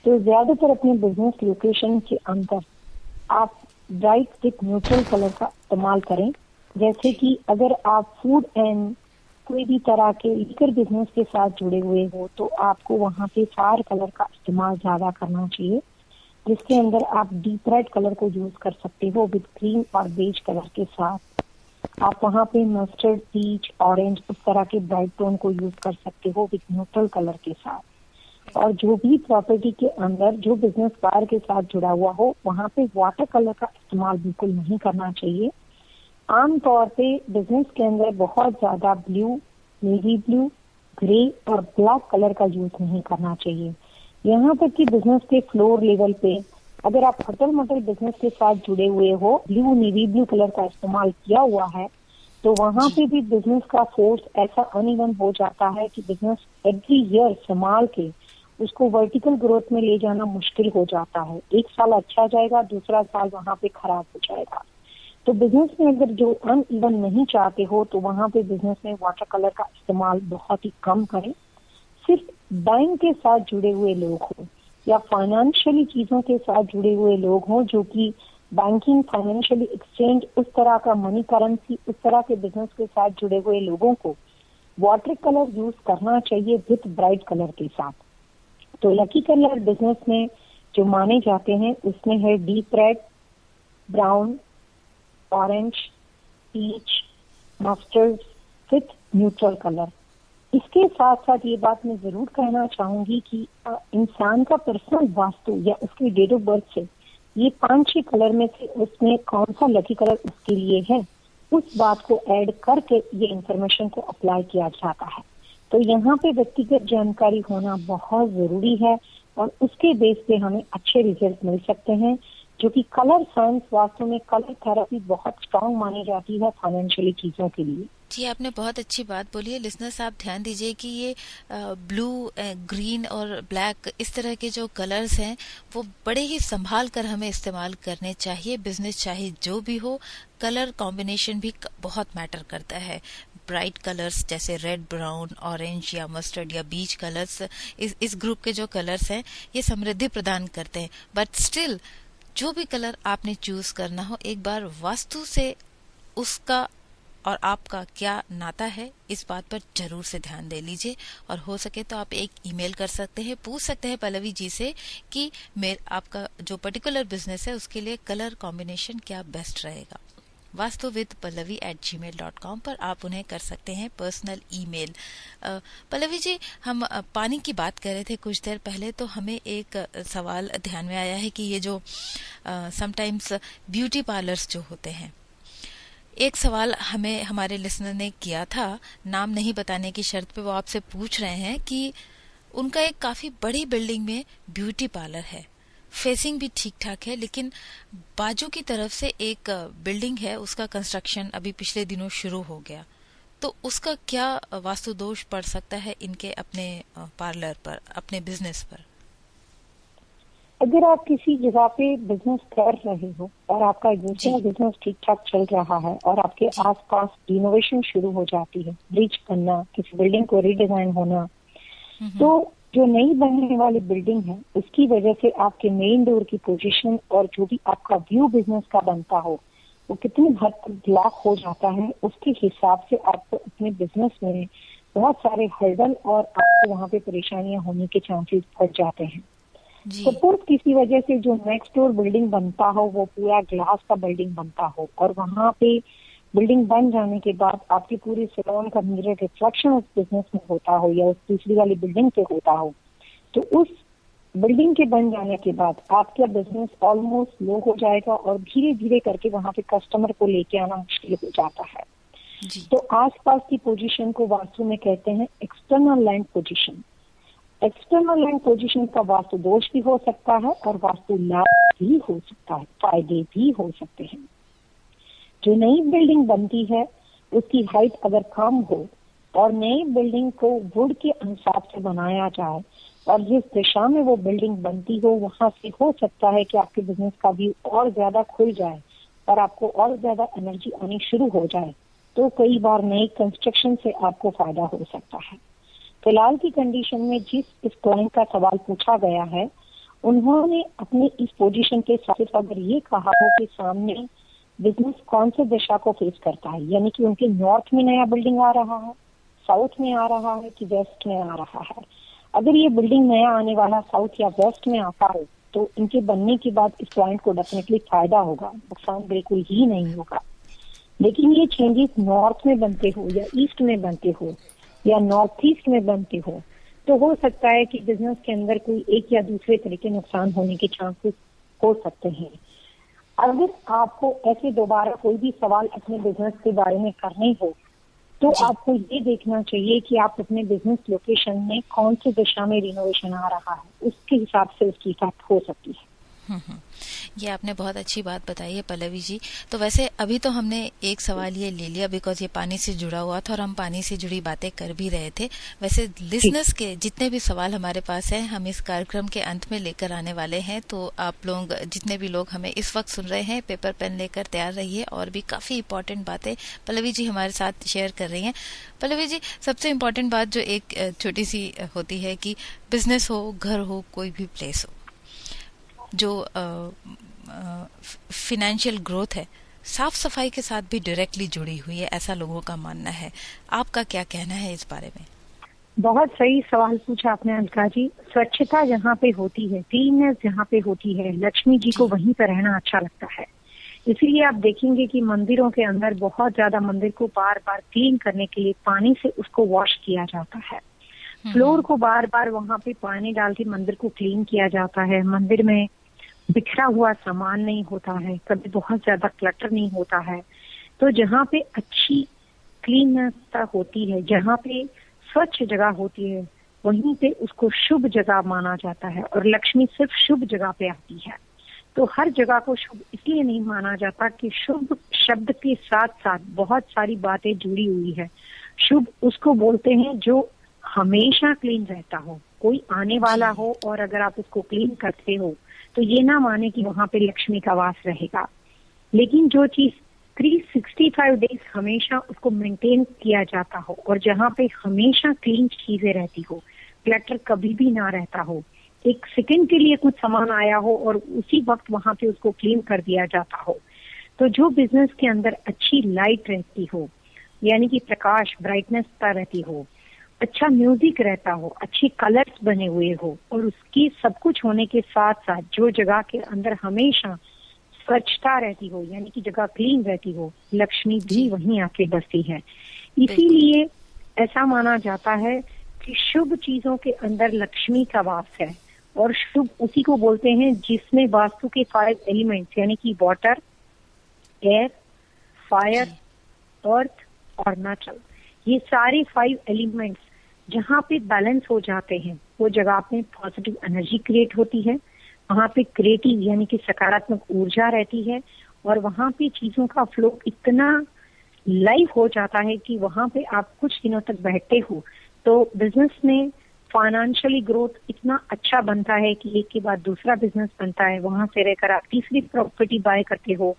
Speaker 4: तो ज्यादातर अपने बिजनेस लोकेशन के अंदर आप ब्राइट विथ न्यूट्रल कलर का इस्तेमाल करें। जैसे कि अगर आप फूड एंड कोई भी तरह के लिकर बिजनेस के साथ जुड़े हुए हो तो आपको वहाँ पे फायर कलर का इस्तेमाल ज्यादा करना चाहिए, जिसके अंदर आप डीप रेड कलर को यूज कर सकते हो विद ग्रीन और बेज कलर के साथ। आप वहाँ पे मस्टर्ड, पीच, ऑरेंज उस तरह के ब्राइट टोन को यूज कर सकते हो विद न्यूट्रल कलर के साथ। और जो भी प्रॉपर्टी के अंदर जो बिजनेस फायर के साथ जुड़ा हुआ हो वहाँ पे वाटर कलर का इस्तेमाल बिल्कुल नहीं करना चाहिए। आमतौर पे बिजनेस के अंदर बहुत ज्यादा ब्लू, नेवी ब्लू, ग्रे और ब्लैक कलर का यूज नहीं करना चाहिए। यहाँ तक कि बिजनेस के फ्लोर लेवल पे अगर आप होटल मोटल बिजनेस के साथ जुड़े हुए हो, ब्लू, नेवी ब्लू कलर का इस्तेमाल किया हुआ है तो वहाँ पे भी बिजनेस का फोर्स ऐसा अनइवन हो जाता है कि बिजनेस एवरी ईयर संभाल के उसको वर्टिकल ग्रोथ में ले जाना मुश्किल हो जाता है। एक साल अच्छा जाएगा, दूसरा साल वहाँ पे खराब हो जाएगा। तो बिजनेस में अगर जो अनइवन नहीं चाहते हो तो वहाँ पे बिजनेस में वाटर कलर का इस्तेमाल बहुत ही कम करें। सिर्फ बैंक के साथ जुड़े हुए लोग हो या फाइनेंशियली चीजों के साथ जुड़े हुए लोग हों, जो कि बैंकिंग, फाइनेंशियली एक्सचेंज, उस तरह का मनी करेंसी, उस तरह के बिजनेस के साथ जुड़े हुए लोगों को वाटर कलर यूज करना चाहिए विथ ब्राइट कलर के साथ। तो लकी कलर बिजनेस में जो माने जाते हैं उसमें है deep red, brown, orange, peach, mustard with neutral colour. इसके साथ साथ ये बात मैं जरूर कहना चाहूंगी कि इंसान का पर्सनल वास्तु या उसकी डेट ऑफ बर्थ से ये 5-6 कलर में से उसमें कौन सा लकी कलर उसके लिए है, उस बात को ऐड करके ये इंफॉर्मेशन को अप्लाई किया जाता है। तो यहाँ पे व्यक्तिगत जानकारी होना बहुत जरूरी है और उसके बेस पे हमें अच्छे रिजल्ट मिल सकते हैं, जो कि कलर साइंस, वास्तव में कलर थेरेपी बहुत स्ट्रांग मानी जाती है फाइनेंशियली चीजों के लिए।
Speaker 3: जी, आपने बहुत अच्छी बात बोली है। लिसनर्स, आप ध्यान दीजिए कि ये ब्लू, ग्रीन और ब्लैक, इस तरह के जो कलर्स हैं वो बड़े ही संभाल कर हमें इस्तेमाल करने चाहिए। बिजनेस चाहे जो भी हो, कलर कॉम्बिनेशन भी बहुत मैटर करता है। ब्राइट कलर्स जैसे रेड, ब्राउन, ऑरेंज या मस्टर्ड या बीच कलर्स, इस ग्रुप के जो कलर्स हैं ये समृद्धि प्रदान करते हैं। बट स्टिल जो भी कलर आपने चूज करना हो, एक बार वास्तु से उसका और आपका क्या नाता है, इस बात पर जरूर से ध्यान दे लीजिए। और हो सके तो आप एक ईमेल कर सकते हैं, पूछ सकते हैं पल्लवी जी से कि आपका जो पर्टिकुलर बिजनेस है उसके लिए कलर कॉम्बिनेशन क्या बेस्ट रहेगा। vastuvidpallavi@gmail.com पर आप उन्हें कर सकते हैं पर्सनल ईमेल। पल्लवी जी, हम पानी की बात कर रहे थे कुछ देर पहले, तो हमें एक सवाल ध्यान में आया है कि ये जो समटाइम्स ब्यूटी पार्लर्स जो होते हैं, एक सवाल हमें हमारे लिसनर ने किया था, नाम नहीं बताने की शर्त पे वो आपसे पूछ रहे हैं कि उनका एक काफी बड़ी बिल्डिंग में ब्यूटी पार्लर है, फेसिंग भी ठीक ठाक है, लेकिन बाजू की तरफ से एक बिल्डिंग है, उसका कंस्ट्रक्शन अभी पिछले दिनों शुरू हो गया। तो उसका क्या वास्तु दोष पड़ सकता है इनके अपने पार्लर पर, अपने बिजनेस पर?
Speaker 4: अगर आप किसी जगह पे बिजनेस कर रहे हो और आपका एग्जिस्टिंग बिजनेस ठीक ठाक चल रहा है और आपके आसपास रिनोवेशन शुरू हो जाती है, ब्रिज करना, किसी बिल्डिंग को रीडिजाइन होना, तो जो नई बनने वाली बिल्डिंग है उसकी वजह से आपके मेन डोर की पोजीशन और जो भी आपका व्यू बिजनेस का बनता हो वो कितनी हद तक ब्लॉक हो जाता है, उसके हिसाब से आपको अपने बिजनेस में बहुत सारे हर्डल और आपको वहाँ पे परेशानियां होने के चांसेस बढ़ जाते हैं। सपोज किसी वजह से जो नेक्स्ट डोर बिल्डिंग बनता हो वो पूरा ग्लास का बिल्डिंग बनता हो और वहाँ पे बिल्डिंग बन जाने के बाद आपकी पूरी सैलून का मिरर रिफ्लेक्शन उस बिजनेस में होता हो या उस दूसरी वाली बिल्डिंग पे होता हो, तो उस बिल्डिंग के बन जाने के बाद आपका बिजनेस ऑलमोस्ट लो हो जाएगा और धीरे धीरे करके वहाँ पे कस्टमर को लेके आना मुश्किल हो जाता है। तो आसपास की पोजीशन को वास्तु में कहते हैं external land position. External land position का वास्तु दोष भी हो सकता है और वास्तु लाभ भी हो सकता है, फायदे भी हो सकते हैं। जो नई बिल्डिंग बनती है उसकी हाइट अगर कम हो और नई बिल्डिंग को वुड के अनुसार से बनाया जाए और जिस दिशा में वो बिल्डिंग बनती हो वहां से हो सकता है कि आपके बिजनेस का व्यू और ज्यादा खुल जाए और आपको और ज्यादा एनर्जी आनी शुरू हो जाए, तो कई बार नई कंस्ट्रक्शन से आपको फायदा हो सकता है। फिलहाल की कंडीशन में इस क्लाइंट का सवाल पूछा गया है, उन्होंने अपनी इस पोजीशन के साथ अगर ये कहा हो कि सामने बिजनेस कौन से दिशा को फेस करता है, यानी कि उनके नॉर्थ में नया बिल्डिंग आ रहा है, साउथ में आ रहा है कि वेस्ट में आ रहा है। अगर ये बिल्डिंग नया आने वाला साउथ या वेस्ट में आता हो तो इनके बनने के बाद इस क्लाइंट को डेफिनेटली फायदा होगा, नुकसान बिल्कुल ही नहीं होगा। लेकिन ये चेंजेस नॉर्थ में बनते हो या ईस्ट में बनते हो या नॉर्थ ईस्ट में बनते हो तो हो सकता है कि बिजनेस के अंदर कोई एक या दूसरे तरह के नुकसान होने के चांसेस हो सकते हैं। अगर आपको ऐसे दोबारा कोई भी सवाल अपने बिजनेस के बारे में करने हो तो आपको ये देखना चाहिए कि आप अपने बिजनेस लोकेशन में कौन सी दिशा में रिनोवेशन आ रहा है, उसके हिसाब से उसकी इफेक्ट हो सकती है।
Speaker 3: ये आपने बहुत अच्छी बात बताई है पल्लवी जी। तो वैसे अभी तो हमने एक सवाल ये ले लिया बिकॉज ये पानी से जुड़ा हुआ था और हम पानी से जुड़ी बातें कर भी रहे थे। वैसे लिसनर्स के जितने भी सवाल हमारे पास हैं हम इस कार्यक्रम के अंत में लेकर आने वाले हैं, तो आप लोग जितने भी लोग हमें इस वक्त सुन रहे हैं पेपर पेन लेकर तैयार रहिए और भी काफी इंपॉर्टेंट बातें पल्लवी जी हमारे साथ शेयर कर रही हैं। पल्लवी जी, सबसे इम्पोर्टेंट बात जो एक छोटी सी होती है कि बिजनेस हो, घर हो, कोई भी प्लेस हो, जो फाइनेंशियल ग्रोथ है साफ सफाई के साथ भी डायरेक्टली जुड़ी हुई है, ऐसा लोगों का मानना है। आपका क्या कहना है इस बारे में?
Speaker 4: बहुत सही सवाल पूछा आपने अलका जी। स्वच्छता जहाँ पे होती है, क्लीननेस जहाँ पे होती है, लक्ष्मी जी को वहीं पर रहना अच्छा लगता है। इसीलिए आप देखेंगे कि मंदिरों के अंदर बहुत ज्यादा मंदिर को बार बार क्लीन करने के लिए पानी से उसको वॉश किया जाता है। फ्लोर को बार बार वहां पे पानी डाल के मंदिर को क्लीन किया जाता है। मंदिर में बिखरा हुआ सामान नहीं होता है, कभी बहुत ज्यादा क्लटर नहीं होता है। तो जहाँ पे अच्छी क्लीननेस होती है, जहाँ पे स्वच्छ जगह होती है, वहीं पे उसको शुभ जगह माना जाता है और लक्ष्मी सिर्फ शुभ जगह पे आती है। तो हर जगह को शुभ इसलिए नहीं माना जाता कि शुभ शब्द के साथ साथ बहुत सारी बातें जुड़ी हुई है। शुभ उसको बोलते हैं जो हमेशा क्लीन रहता हो, कोई आने वाला हो और अगर आप उसको क्लीन करते हो तो ये ना माने कि वहां पे लक्ष्मी का वास रहेगा। लेकिन जो चीज 365 डेज हमेशा उसको मेंटेन किया जाता हो और जहाँ पे हमेशा क्लीन चीजें रहती हो, क्लटर कभी भी ना रहता हो, एक सेकंड के लिए कुछ सामान आया हो और उसी वक्त वहां पे उसको क्लीन कर दिया जाता हो, तो जो बिजनेस के अंदर अच्छी लाइट रहती हो, यानी कि प्रकाश ब्राइटनेस रहती हो, अच्छा म्यूजिक रहता हो, अच्छे कलर्स बने हुए हो और उसकी सब कुछ होने के साथ साथ जो जगह के अंदर हमेशा स्वच्छता रहती हो, यानी कि जगह क्लीन रहती हो, लक्ष्मी भी वहीं आके बसती है। इसीलिए ऐसा माना जाता है कि शुभ चीजों के अंदर लक्ष्मी का वास है और शुभ उसी को बोलते हैं जिसमें वास्तु के 5 एलिमेंट्स यानी कि वाटर, एयर, फायर, अर्थ और मेटल, ये सारे 5 एलिमेंट्स जहाँ पे बैलेंस हो जाते हैं वो जगह पे पॉजिटिव एनर्जी क्रिएट होती है, वहाँ पे क्रिएटिव यानी कि सकारात्मक ऊर्जा रहती है, और वहाँ पे चीजों का फ्लो इतना लाइव हो जाता है कि वहाँ पे आप कुछ दिनों तक बैठते हो तो बिजनेस में फाइनेंशियली ग्रोथ इतना अच्छा बनता है कि एक के बाद दूसरा बिजनेस बनता है। वहां से रहकर आप तीसरी प्रॉपर्टी बाय करते हो,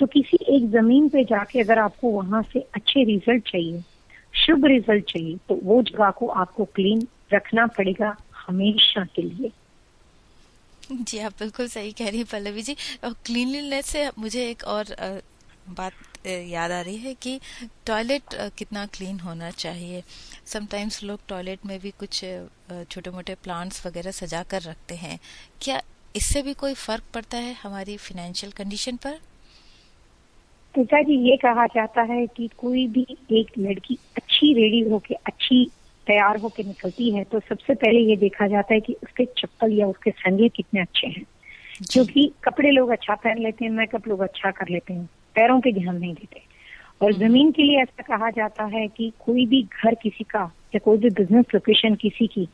Speaker 4: तो किसी एक जमीन पे जाके अगर आपको वहां से अच्छे रिजल्ट चाहिए, शुभ रिजल्ट चाहिए, तो वो जगह को आपको क्लीन रखना पड़ेगा हमेशा के लिए।
Speaker 3: जी, आप बिल्कुल सही कह रही हैं पल्लवी जी। और क्लीनलीनेस से मुझे एक और बात याद आ रही है कि टॉयलेट कितना क्लीन होना चाहिए। समटाइम्स लोग टॉयलेट में भी कुछ छोटे मोटे प्लांट्स वगैरह सजा कर रखते हैं। क्या इससे भी कोई फर्क पड़ता है हमारी फाइनेंशियल कंडीशन पर?
Speaker 4: पिता जी, ये कहा जाता है कि कोई भी एक लड़की अच्छी रेडी होके, अच्छी तैयार होके निकलती है तो सबसे पहले ये देखा जाता है कि उसके चप्पल या उसके संगे कितने अच्छे हैं। क्योंकि कपड़े लोग अच्छा पहन लेते हैं, मेकअप लोग अच्छा कर लेते हैं, पैरों पे ध्यान नहीं देते। और जमीन के लिए ऐसा कहा जाता है कि कोई भी घर किसी का या कोई भी बिजनेस लोकेशन किसी की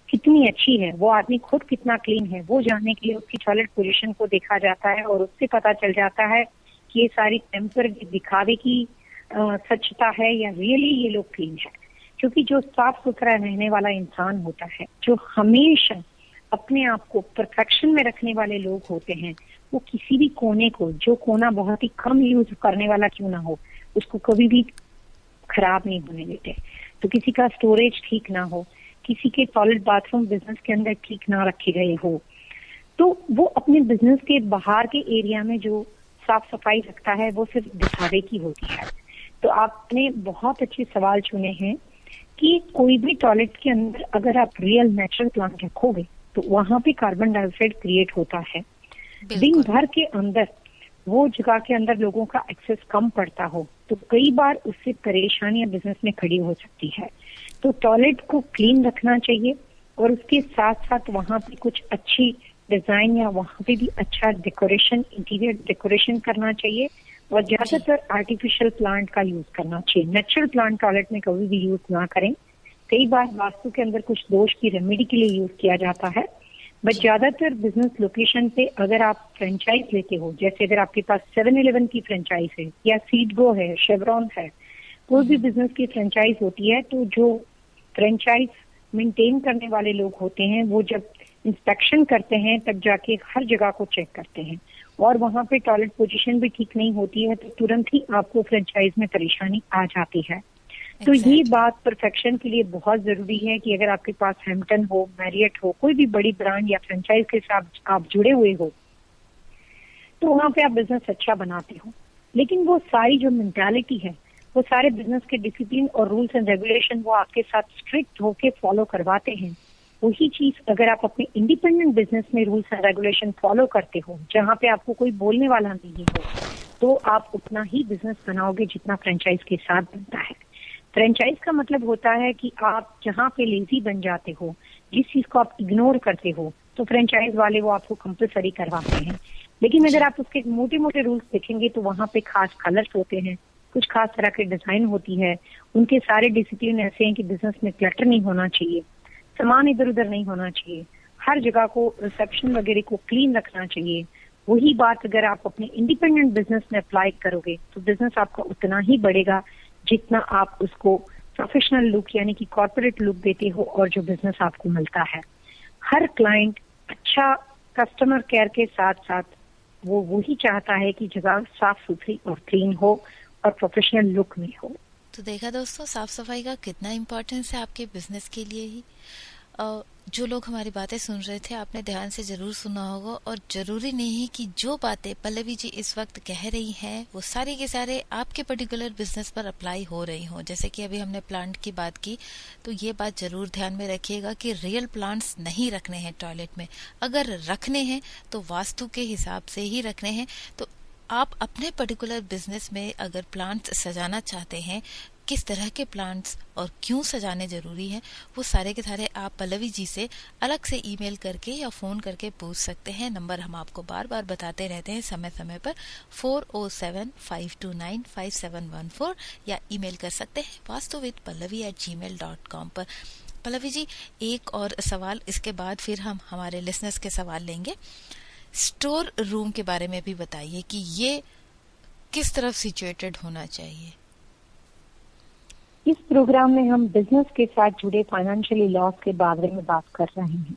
Speaker 4: कितनी अच्छी है, वो आदमी खुद कितना क्लीन है, वो जानने के लिए उसकी टॉयलेट पोजीशन को देखा जाता है, और उससे पता चल जाता है कि ये सारी टेम्पररी दिखावे की स्वच्छता है या रियली ये लोग क्लीन है। क्योंकि जो साफ सुथरा रहने वाला इंसान होता है, जो हमेशा अपने आप को परफेक्शन में रखने वाले लोग होते हैं, वो किसी भी कोने को, जो कोना बहुत ही कम यूज करने वाला क्यों ना हो, उसको कभी भी खराब नहीं होने देते। तो किसी का स्टोरेज ठीक ना हो, किसी के टॉयलेट बाथरूम बिजनेस के अंदर ठीक ना रखे गए हो, तो वो अपने बिजनेस के बाहर के एरिया में जो साफ सफाई रखता है वो सिर्फ दिखावे की होती है। तो आपने बहुत अच्छे सवाल चुने हैं कि कोई भी टॉयलेट के अंदर अगर आप रियल नेचुरल प्लांट रखोगे तो वहां पे कार्बन डाइऑक्साइड क्रिएट होता है। दिन भर के अंदर वो जगह के अंदर लोगों का एक्सेस कम पड़ता हो तो कई बार उससे परेशानियां बिजनेस में खड़ी हो सकती है। तो टॉयलेट को क्लीन रखना चाहिए, और उसके साथ साथ वहां पे कुछ अच्छी डिजाइन या वहां पे भी अच्छा डेकोरेशन, इंटीरियर डेकोरेशन करना चाहिए, और ज्यादातर आर्टिफिशियल प्लांट का यूज करना चाहिए। नेचुरल प्लांट टॉयलेट में कभी भी यूज ना करें। कई बार वास्तु के अंदर कुछ दोष की रेमेडी के लिए यूज किया जाता है, बट ज्यादातर बिजनेस लोकेशन पे अगर आप फ्रेंचाइज लेते हो, जैसे अगर आपके पास 7-Eleven की फ्रेंचाइज है या सीडगो है, शेवरॉन है, कोई भी बिजनेस की फ्रेंचाइज होती है, तो जो फ्रेंचाइज मेंटेन करने वाले लोग होते हैं वो जब इंस्पेक्शन करते हैं तब जाके हर जगह को चेक करते हैं, और वहां पे टॉयलेट पोजीशन भी ठीक नहीं होती है तो तुरंत ही आपको फ्रेंचाइज में परेशानी आ जाती है। तो ये बात परफेक्शन के लिए बहुत जरूरी है कि अगर आपके पास हैम्पटन हो, मैरियट हो, कोई भी बड़ी ब्रांड या फ्रेंचाइज के साथ आप जुड़े हुए हो, तो वहां पे आप बिजनेस अच्छा बनाते हो। लेकिन वो सारी जो मेंटालिटी है, वो सारे बिजनेस के डिसिप्लिन और रूल्स एंड रेगुलेशन वो आपके साथ स्ट्रिक्ट होके फॉलो करवाते हैं। वही चीज अगर आप अपने इंडिपेंडेंट बिजनेस में रूल्स एंड रेगुलेशन फॉलो करते हो, जहाँ पे आपको कोई बोलने वाला नहीं हो, तो आप उतना ही बिजनेस बनाओगे जितना फ्रेंचाइज के साथ बनता है। फ्रेंचाइज का मतलब होता है कि आप जहाँ पे लेजी बन जाते हो, जिस चीज को आप इग्नोर करते हो, तो फ्रेंचाइज वाले वो आपको कंपलसरी करवाते हैं। लेकिन अगर आप उसके मोटे मोटे रूल्स देखेंगे तो वहाँ पे खास कलर्स होते हैं, कुछ खास तरह के डिजाइन होती है, उनके सारे डिसिप्लिन ऐसे हैं कि बिजनेस में क्लटर नहीं होना चाहिए, सामान इधर उधर नहीं होना चाहिए, हर जगह को, रिसेप्शन वगैरह को क्लीन रखना चाहिए। वही बात अगर आप अपने इंडिपेंडेंट बिजनेस में अप्लाई करोगे तो बिजनेस आपका उतना ही बढ़ेगा जितना आप उसको प्रोफेशनल लुक यानी कि कॉर्पोरेट लुक देते हो और जो बिजनेस आपको मिलता है। हर क्लाइंट अच्छा कस्टमर केयर के साथ साथ वो वही चाहता है कि जगह साफ सुथरी और क्लीन हो और प्रोफेशनल लुक में हो।
Speaker 3: तो देखा दोस्तों, साफ सफाई का कितना इम्पोर्टेंस है आपके बिजनेस के लिए ही। जो लोग हमारी बातें सुन रहे थे, आपने ध्यान से जरूर सुना होगा, और जरूरी नहीं है कि जो बातें पल्लवी जी इस वक्त कह रही हैं वो सारे के सारे आपके पर्टिकुलर बिजनेस पर अप्लाई हो रही हो। जैसे कि अभी हमने प्लांट की बात की, तो ये बात जरूर ध्यान में रखिएगा कि रियल प्लांट्स नहीं रखने हैं टॉयलेट में। अगर रखने हैं तो वास्तु के हिसाब से ही रखने हैं। तो आप अपने पर्टिकुलर बिजनेस में अगर प्लांट्स सजाना चाहते हैं, किस तरह के प्लांट्स और क्यों सजाने जरूरी है, वो सारे के सारे आप पल्लवी जी से अलग से ईमेल करके या फोन करके पूछ सकते हैं। नंबर हम आपको बार बार बताते रहते हैं समय समय पर, 4075295714, या ईमेल कर सकते हैं vastuvidpallavi@gmail.com पर। पल्लवी जी, एक और सवाल, इसके बाद फिर हम हमारे लिसनर्स के सवाल लेंगे। स्टोर रूम के बारे में भी बताइए कि ये किस तरफ सिचुएटेड होना चाहिए।
Speaker 4: इस प्रोग्राम में हम बिजनेस के साथ जुड़े फाइनेंशियली लॉस के बारे में बात कर रहे हैं।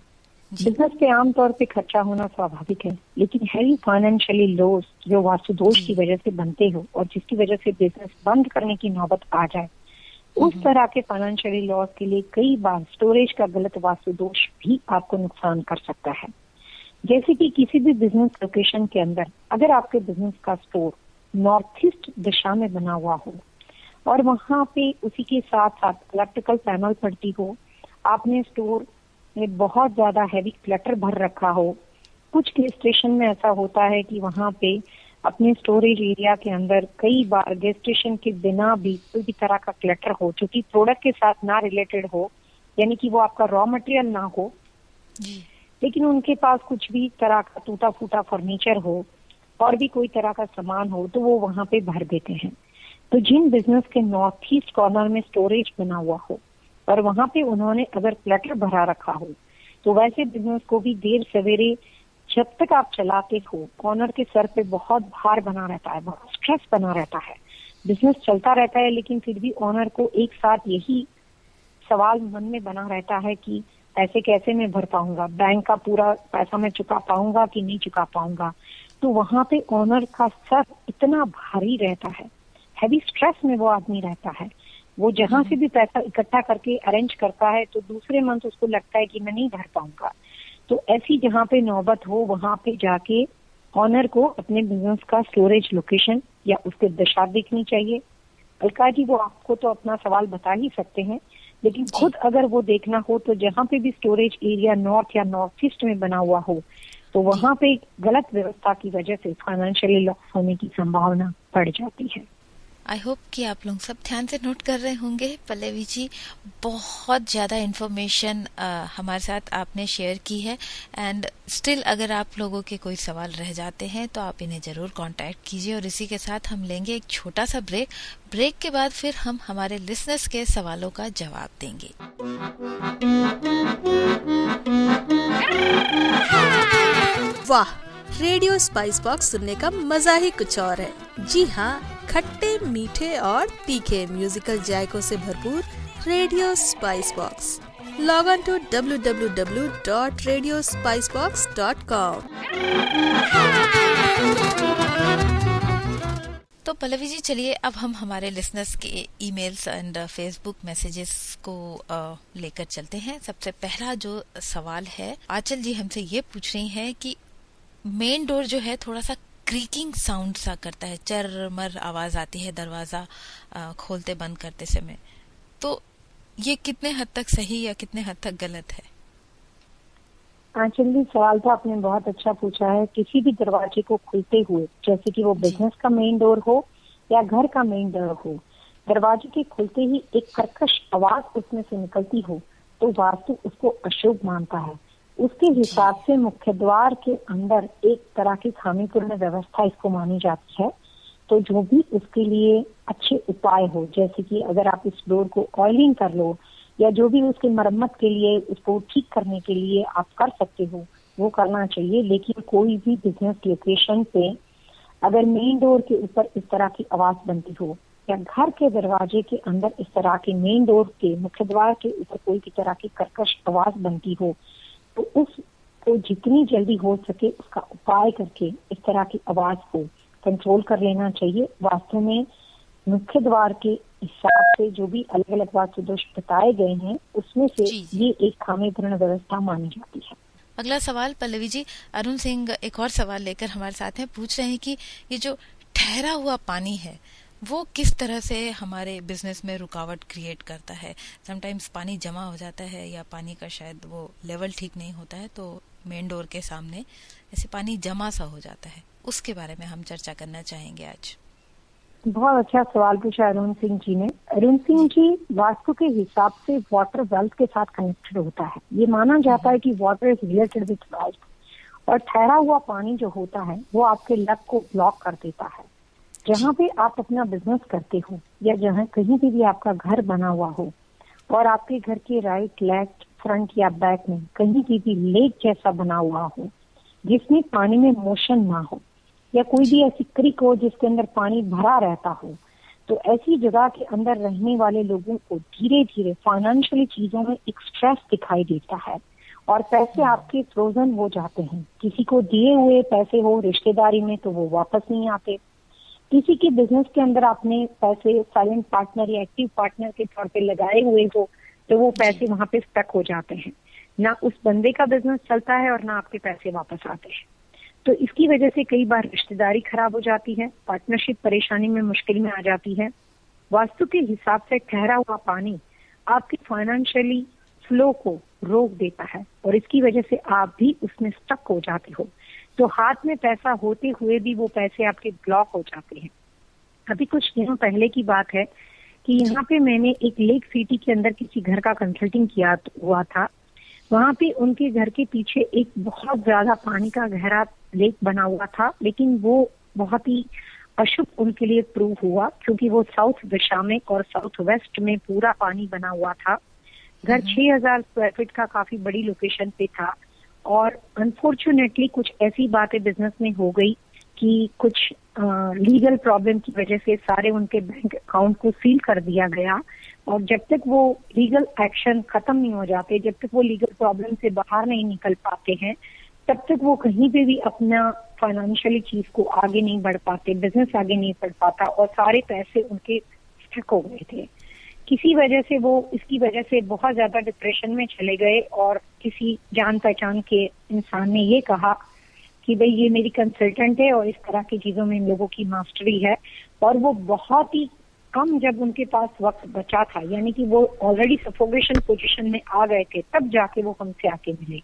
Speaker 4: बिजनेस पे आमतौर पे खर्चा होना स्वाभाविक है, लेकिन हैवी फाइनेंशियली लॉस जो वास्तु दोष की वजह से बनते हो और जिसकी वजह से बिजनेस बंद करने की नौबत आ जाए, उस तरह के फाइनेंशियली लॉस के लिए कई बार स्टोरेज का गलत वास्तु दोष भी आपको नुकसान कर सकता है। जैसे कि किसी भी बिजनेस लोकेशन के अंदर अगर आपके बिजनेस का स्टोर नॉर्थ ईस्ट दिशा में बना हुआ हो और वहां पे उसी के साथ साथ इलेक्ट्रिकल पैनल पड़ती हो, आपने स्टोर में बहुत ज्यादा हैवी क्लटर भर रखा हो। कुछ के स्टेशन में ऐसा होता है कि वहां पे अपने स्टोरेज एरिया के अंदर कई बार गेस्ट स्टेशन के बिना भी कोई भी तरह का क्लटर हो, जो कि प्रोडक्ट के साथ ना रिलेटेड हो, यानी कि वो आपका रॉ मटेरियल ना हो
Speaker 3: जी,
Speaker 4: लेकिन उनके पास कुछ भी तरह का टूटा फूटा फर्नीचर हो और भी कोई तरह का सामान हो, तो वो वहां पे भर देते हैं। तो जिन बिजनेस के नॉर्थ ईस्ट कॉर्नर में स्टोरेज बना हुआ हो और वहां पे उन्होंने अगर क्लटर भरा रखा हो, तो वैसे बिजनेस को भी देर सवेरे जब तक आप चलाते हो, कॉर्नर के सर पे बहुत भार बना रहता है, बहुत स्ट्रेस बना रहता है। बिजनेस चलता रहता है, लेकिन फिर भी ऑनर को एक साथ यही सवाल मन में बना रहता है कि ऐसे कैसे मैं भर पाऊंगा, बैंक का पूरा पैसा मैं चुका पाऊंगा कि नहीं चुका पाऊंगा। तो वहां पे ऑनर का सर इतना भारी रहता है, हैवी स्ट्रेस में वो आदमी रहता है। वो जहां से भी पैसा इकट्ठा करके अरेंज करता है, तो दूसरे मंथ उसको लगता है कि मैं नहीं भर पाऊंगा। तो ऐसी जहाँ पे नौबत हो, वहां पे जाके ऑनर को अपने बिजनेस का स्टोरेज लोकेशन या उसके दशा देखनी चाहिए। अलका जी, वो आपको तो अपना सवाल बता ही सकते हैं, लेकिन खुद अगर वो देखना हो तो जहाँ पे भी स्टोरेज एरिया नॉर्थ या नॉर्थ ईस्ट में बना हुआ हो, तो वहां पे गलत व्यवस्था की वजह से फाइनेंशियली लॉस होने की संभावना बढ़ जाती है।
Speaker 3: आई होप कि आप लोग सब ध्यान से नोट कर रहे होंगे। पल्लवी जी, बहुत ज़्यादा इन्फॉर्मेशन हमारे साथ आपने शेयर की है, एंड स्टिल अगर आप लोगों के कोई सवाल रह जाते हैं तो आप इन्हें ज़रूर कांटेक्ट कीजिए। और इसी के साथ हम लेंगे एक छोटा सा ब्रेक के बाद फिर हम हमारे लिसनर्स के सवालों का जवाब देंगे।
Speaker 6: वाह, रेडियो स्पाइस बॉक्स सुनने का मजा ही कुछ और है। जी हाँ, खट्टे मीठे और तीखे म्यूजिकल जायकों से भरपूर Radio Spice Box. Log on to www.radiospicebox.com।
Speaker 3: तो पल्लवी जी, चलिए अब हम हमारे लिसनर्स के ईमेल्स एंड फेसबुक मैसेजेस को लेकर चलते हैं। सबसे पहला जो सवाल है, आंचल जी हमसे ये पूछ रही हैं कि मेन डोर जो है थोड़ा सा क्रीकिंग साउंड सा करता है, चरमर आवाज आती है दरवाजा खोलते बंद करते समय। तो ये कितने हद तक सही या कितने हद तक गलत है?
Speaker 4: आंचल जी, सवाल तो आपने बहुत अच्छा पूछा है। किसी भी दरवाजे को खुलते हुए, जैसे कि वो बिजनेस का मेन डोर हो या घर का मेन डोर हो, दरवाजे के खुलते ही एक कर्कश आवाज उसमें से निकलती हो, तो वास्तु उसको अशुभ मानता है। उसके हिसाब से मुख्य द्वार के अंदर एक तरह की खामीपूर्ण व्यवस्था इसको मानी जाती है। तो जो भी उसके लिए अच्छे उपाय हो, जैसे कि अगर आप इस डोर को ऑयलिंग कर लो या जो भी उसकी मरम्मत के लिए, उसको ठीक करने के लिए आप कर सकते हो, वो करना चाहिए। लेकिन कोई भी बिजनेस लोकेशन पे अगर मेन डोर के ऊपर इस तरह की आवाज बनती हो या घर के दरवाजे के अंदर इस तरह के मेन डोर के मुख्य द्वार के ऊपर कोई भी तरह की कर्कश आवाज बनती हो, तो उसको जितनी जल्दी हो सके उसका उपाय करके इस तरह की आवाज को कंट्रोल कर लेना चाहिए। वास्तव में मुख्य द्वार के हिसाब से जो भी अलग अलग वास्तु दोष बताए गए हैं, उसमें से ये एक खामीपूर्ण व्यवस्था मानी जाती है।
Speaker 3: अगला सवाल पल्लवी जी, अरुण सिंह एक और सवाल लेकर हमारे साथ हैं। पूछ रहे हैं कि ये जो ठहरा हुआ पानी है वो किस तरह से हमारे बिजनेस में रुकावट क्रिएट करता है। समटाइम्स पानी जमा हो जाता है या पानी का शायद वो लेवल ठीक नहीं होता है, तो मेन डोर के सामने ऐसे पानी जमा सा हो जाता है, उसके बारे में हम चर्चा करना चाहेंगे आज।
Speaker 4: बहुत अच्छा सवाल पूछा अरुण सिंह जी ने। अरुण सिंह जी, वास्तु के हिसाब से वाटर वेल्थ के साथ कनेक्टेड होता है। ये माना जाता है कि water is related with wealth, और ठहरा हुआ पानी जो होता है वो आपके लक को ब्लॉक कर देता है। जहाँ पे आप अपना बिजनेस करते हो या जहाँ कहीं भी आपका घर बना हुआ हो और आपके घर के राइट, लेफ्ट, फ्रंट या बैक में कहीं भी लेक जैसा बना हुआ हो जिसमें पानी में मोशन ना हो, या कोई भी ऐसी क्रिक हो जिसके अंदर पानी भरा रहता हो, तो ऐसी जगह के अंदर रहने वाले लोगों को धीरे धीरे फाइनेंशियली चीजों में एक स्ट्रेस दिखाई देता है और पैसे आपके फ्रोजन हो जाते हैं। किसी को दिए हुए पैसे हो रिश्तेदारी में तो वो वापस नहीं आते। किसी के बिजनेस के अंदर आपने पैसे साइलेंट पार्टनर या एक्टिव पार्टनर के तौर पे लगाए हुए हो तो वो पैसे वहां पे स्टक हो जाते हैं। ना उस बंदे का बिजनेस चलता है और ना आपके पैसे वापस आते हैं। तो इसकी वजह से कई बार रिश्तेदारी खराब हो जाती है, पार्टनरशिप परेशानी में, मुश्किल में आ जाती है। वास्तु के हिसाब से ठहरा हुआ पानी आपकी फाइनेंशियली फ्लो को रोक देता है और इसकी वजह से आप भी उसमें स्टक हो जाते हो। तो हाथ में पैसा होते हुए भी वो पैसे आपके ब्लॉक हो जाते हैं। अभी कुछ दिनों पहले की बात है कि यहाँ पे मैंने एक लेक सिटी के अंदर किसी घर का कंसल्टिंग किया हुआ था। वहां पे उनके घर के पीछे एक बहुत ज्यादा पानी का गहरा लेक बना हुआ था, लेकिन वो बहुत ही अशुभ उनके लिए प्रूव हुआ क्योंकि वो साउथ दिशा में और साउथ वेस्ट में पूरा पानी बना हुआ था। घर 6000 स्क्वायर फीट का काफी बड़ी लोकेशन पे था और अनफॉर्चुनेटली कुछ ऐसी बातें बिजनेस में हो गई कि कुछ लीगल प्रॉब्लम की वजह से सारे उनके बैंक अकाउंट को सील कर दिया गया और जब तक वो लीगल एक्शन खत्म नहीं हो जाते, जब तक वो लीगल प्रॉब्लम से बाहर नहीं निकल पाते हैं, तब तक वो कहीं पे भी अपना फाइनेंशियली चीज को आगे नहीं बढ़ पाते, बिजनेस आगे नहीं बढ़ पाता और सारे पैसे उनके स्टक हो गए थे। किसी वजह से वो इसकी वजह से बहुत ज्यादा डिप्रेशन में चले गए और किसी जान पहचान के इंसान ने ये कहा कि भाई ये मेरी कंसल्टेंट है और इस तरह की चीजों में इन लोगों की मास्टरी है। और वो बहुत ही कम जब उनके पास वक्त बचा था, यानी कि वो ऑलरेडी सफोकेशन पोजीशन में आ गए थे, तब जाके वो हमसे आके मिले।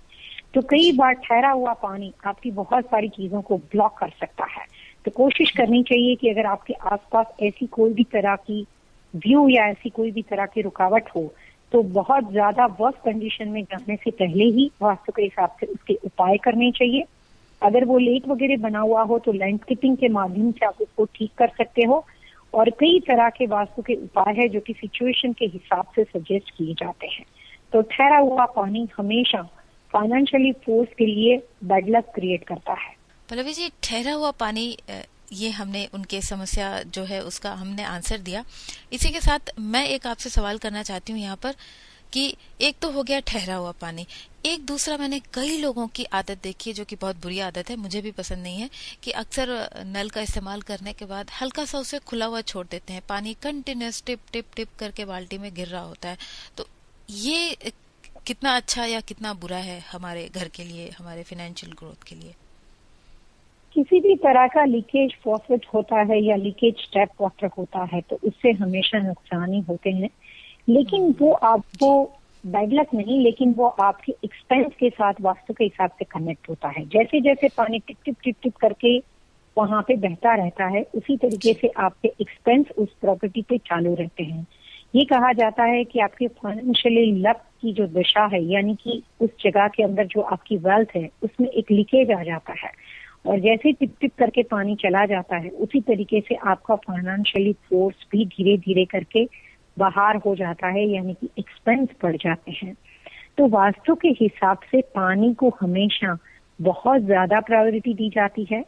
Speaker 4: तो कई बार ठहरा हुआ पानी आपकी बहुत सारी चीजों को ब्लॉक कर सकता है। तो कोशिश करनी चाहिए कि अगर आपके आसपास ऐसी कोई भी तरह की व्यू या ऐसी कोई भी तरह की रुकावट हो तो बहुत ज्यादा वर्स्ट कंडीशन में जाने से पहले ही वास्तु के हिसाब से उसके उपाय करने चाहिए। अगर वो लेक वगैरह बना हुआ हो तो लैंडस्केपिंग के माध्यम से आप उसको ठीक कर सकते हो और कई तरह के वास्तु के उपाय है जो कि सिचुएशन के हिसाब से सजेस्ट किए जाते हैं। तो ठहरा हुआ पानी हमेशा फाइनेंशियली फोर्स के लिए बैड लक क्रिएट करता है।
Speaker 3: पल्लवी जी, ठहरा हुआ पानी, ये हमने उनके समस्या जो है उसका हमने आंसर दिया। इसी के साथ मैं एक आपसे सवाल करना चाहती हूँ यहाँ पर कि एक तो हो गया ठहरा हुआ पानी, एक दूसरा मैंने कई लोगों की आदत देखी है जो कि बहुत बुरी आदत है, मुझे भी पसंद नहीं है, कि अक्सर नल का इस्तेमाल करने के बाद हल्का सा उसे खुला हुआ छोड़ देते हैं, पानी कंटिन्यूस टिप टिप टिप करके बाल्टी में गिर रहा होता है। तो ये कितना अच्छा या कितना बुरा है हमारे घर के लिए, हमारे फाइनेंशियल ग्रोथ के लिए?
Speaker 4: किसी भी तरह का लीकेज फॉसेट होता है या लीकेज टैप वाटर होता है तो उससे हमेशा नुकसान ही होते हैं, लेकिन वो आपको बैड लक नहीं, लेकिन वो आपके एक्सपेंस के साथ वास्तु के हिसाब से कनेक्ट होता है। जैसे जैसे पानी टिप टिप टिप टिप करके वहां पे बहता रहता है, उसी तरीके से आपके एक्सपेंस उस प्रॉपर्टी पे चालू रहते हैं। ये कहा जाता है कि आपके फाइनेंशियली लक की जो दिशा है, यानी कि उस जगह के अंदर जो आपकी वेल्थ है उसमें एक लीकेज आ जाता है और जैसे टिप टिप करके पानी चला जाता है उसी तरीके से आपका फाइनेंशियली फोर्स भी धीरे धीरे करके बाहर हो जाता है, यानी कि एक्सपेंस बढ़ जाते हैं। तो वास्तु के हिसाब से पानी को हमेशा बहुत ज्यादा प्रायोरिटी दी जाती है।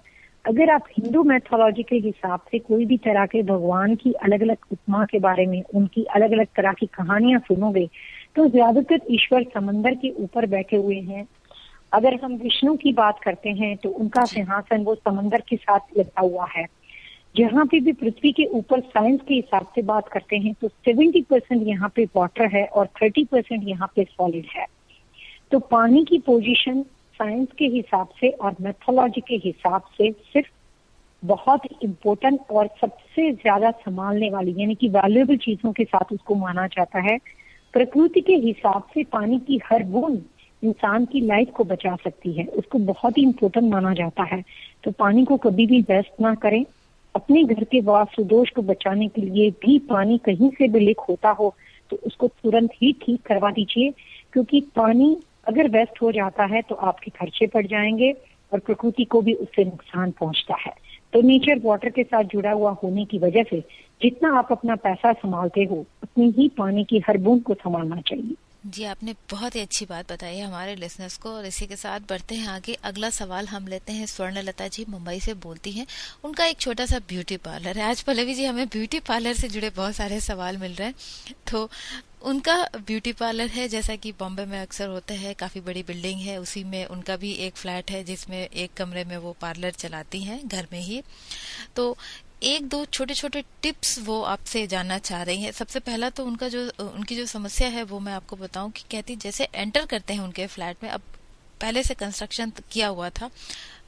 Speaker 4: अगर आप हिंदू मैथोलॉजी के हिसाब से कोई भी तरह के भगवान की अलग अलग उपमा के बारे में, उनकी अलग अलग तरह की कहानियां सुनोगे तो ज्यादातर ईश्वर समंदर के ऊपर बैठे हुए हैं। अगर हम विष्णु की बात करते हैं तो उनका सिंहासन वो समंदर के साथ लगा हुआ है। जहाँ पे भी पृथ्वी के ऊपर साइंस के हिसाब से बात करते हैं तो 70% यहाँ पे वाटर है और 30% यहाँ पे सॉलिड है। तो पानी की पोजीशन साइंस के हिसाब से और मैथोलॉजी के हिसाब से सिर्फ बहुत इम्पोर्टेंट और सबसे ज्यादा संभालने वाली, यानी कि वैल्यूएबल चीजों के साथ उसको माना जाता है। प्रकृति के हिसाब से पानी की हर बूंद इंसान की लाइफ को बचा सकती है, उसको बहुत ही इम्पोर्टेंट माना जाता है। तो पानी को कभी भी वेस्ट ना करें। अपने घर के वास्तु दोष को बचाने के लिए भी पानी कहीं से भी लीक होता हो तो उसको तुरंत ही ठीक करवा दीजिए, क्योंकि पानी अगर वेस्ट हो जाता है तो आपके खर्चे बढ़ जाएंगे और प्रकृति को भी उससे नुकसान पहुंचता है। तो नेचर वाटर के साथ जुड़ा हुआ होने की वजह से जितना आप अपना पैसा संभालते हो उतनी ही पानी की हर बूंद को संभालना चाहिए।
Speaker 3: जी, आपने बहुत ही अच्छी बात बताई है हमारे लिसनर्स को। और इसी के साथ बढ़ते हैं आगे। अगला सवाल हम लेते हैं। स्वर्णलता जी मुंबई से बोलती हैं। उनका एक छोटा सा ब्यूटी पार्लर है। आज पल्लवी जी हमें ब्यूटी पार्लर से जुड़े बहुत सारे सवाल मिल रहे हैं। तो उनका ब्यूटी पार्लर है, जैसा कि बॉम्बे में अक्सर होता है, काफी बड़ी बिल्डिंग है, उसी में उनका भी एक फ्लैट है जिसमें एक कमरे में वो पार्लर चलाती हैं घर में ही। तो एक दो छोटे छोटे टिप्स वो आपसे जानना चाह रही हैं। सबसे पहला तो उनकी जो समस्या है वो मैं आपको बताऊं कि कहती जैसे एंटर करते हैं उनके फ्लैट में, अब पहले से कंस्ट्रक्शन किया हुआ था,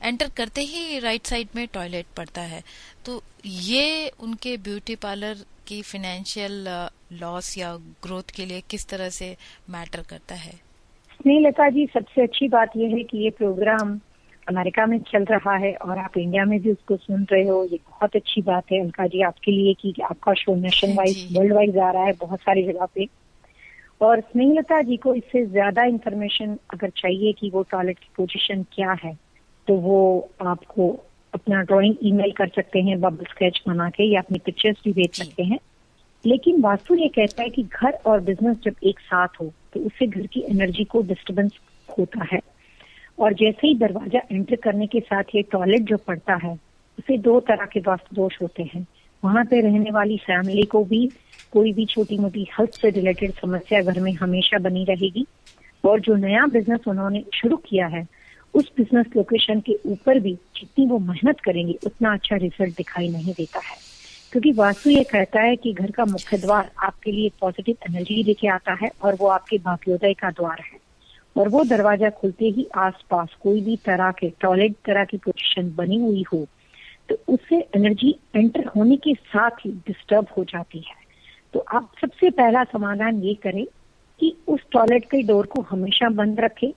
Speaker 3: एंटर करते ही राइट साइड में टॉयलेट पड़ता है। तो ये उनके ब्यूटी पार्लर की फाइनेंशियल लॉस या ग्रोथ के लिए किस तरह से मैटर करता है?
Speaker 4: स्नेहलता जी, सबसे अच्छी बात यह है कि ये प्रोग्राम अमेरिका में चल रहा है और आप इंडिया में भी उसको सुन रहे हो। ये बहुत अच्छी बात है अलका जी आपके लिए कि आपका show nation wise world wise आ रहा है बहुत सारी जगह पे। और स्नेहलता जी को इससे ज्यादा इंफॉर्मेशन अगर चाहिए कि वो टॉयलेट की पोजीशन क्या है, तो वो आपको अपना ड्राइंग ईमेल कर सकते हैं, बबल स्केच बना के, या अपनी पिक्चर्स भी भेज सकते हैं। लेकिन वास्तु ये कहता है कि घर और बिजनेस जब एक साथ हो तो उससे घर की एनर्जी को डिस्टर्बेंस होता है। और जैसे ही दरवाजा एंटर करने के साथ ये टॉयलेट जो पड़ता है, उसे दो तरह के वास्तु दोष होते हैं। वहां पे रहने वाली फैमिली को भी कोई भी छोटी मोटी हेल्थ से रिलेटेड समस्या घर में हमेशा बनी रहेगी। और जो नया बिजनेस उन्होंने शुरू किया है, उस बिजनेस लोकेशन के ऊपर भी जितनी वो मेहनत करेंगे उतना अच्छा रिजल्ट दिखाई नहीं देता है। क्योंकि वास्तु ये कहता है कि घर का मुख्य द्वार आपके लिए पॉजिटिव एनर्जी लेके आता है और वो आपके भाग्योदय का द्वार है। और वो दरवाजा खुलते ही आसपास कोई भी तरह के टॉयलेट तरह की पोजीशन बनी हुई हो तो उससे एनर्जी एंटर होने के साथ ही डिस्टर्ब हो जाती है। तो आप सबसे पहला समाधान ये करें कि उस टॉयलेट के डोर को हमेशा बंद रखें।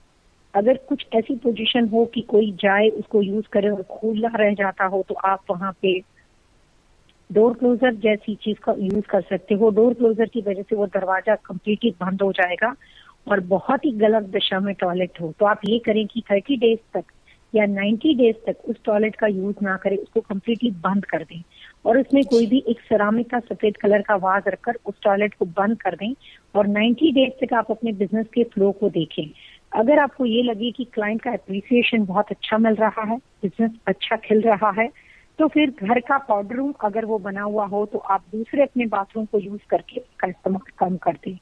Speaker 4: अगर कुछ ऐसी पोजीशन हो कि कोई जाए उसको यूज करे और खुला रह जाता हो, तो आप वहां पे डोर क्लोजर जैसी चीज का यूज कर सकते हो। डोर क्लोजर की वजह से वो दरवाजा कंप्लीटली बंद हो जाएगा और बहुत ही गलत दिशा में टॉयलेट हो तो आप ये करें कि 30 डेज तक या 90 डेज तक उस टॉयलेट का यूज ना करें, उसको कंप्लीटली बंद कर दें। और उसमें कोई भी एक सेरामिक का सफेद कलर का वाज रखकर उस टॉयलेट को बंद कर दें और 90 डेज तक आप अपने बिजनेस के फ्लो को देखें। अगर आपको ये लगे कि क्लाइंट का अप्रिसिएशन बहुत अच्छा मिल रहा है, बिजनेस अच्छा खिल रहा है, तो फिर घर का पाउडर रूम अगर वो बना हुआ हो तो आप दूसरे अपने बाथरूम को यूज करके उसका इस्तेमाल कम कर दें।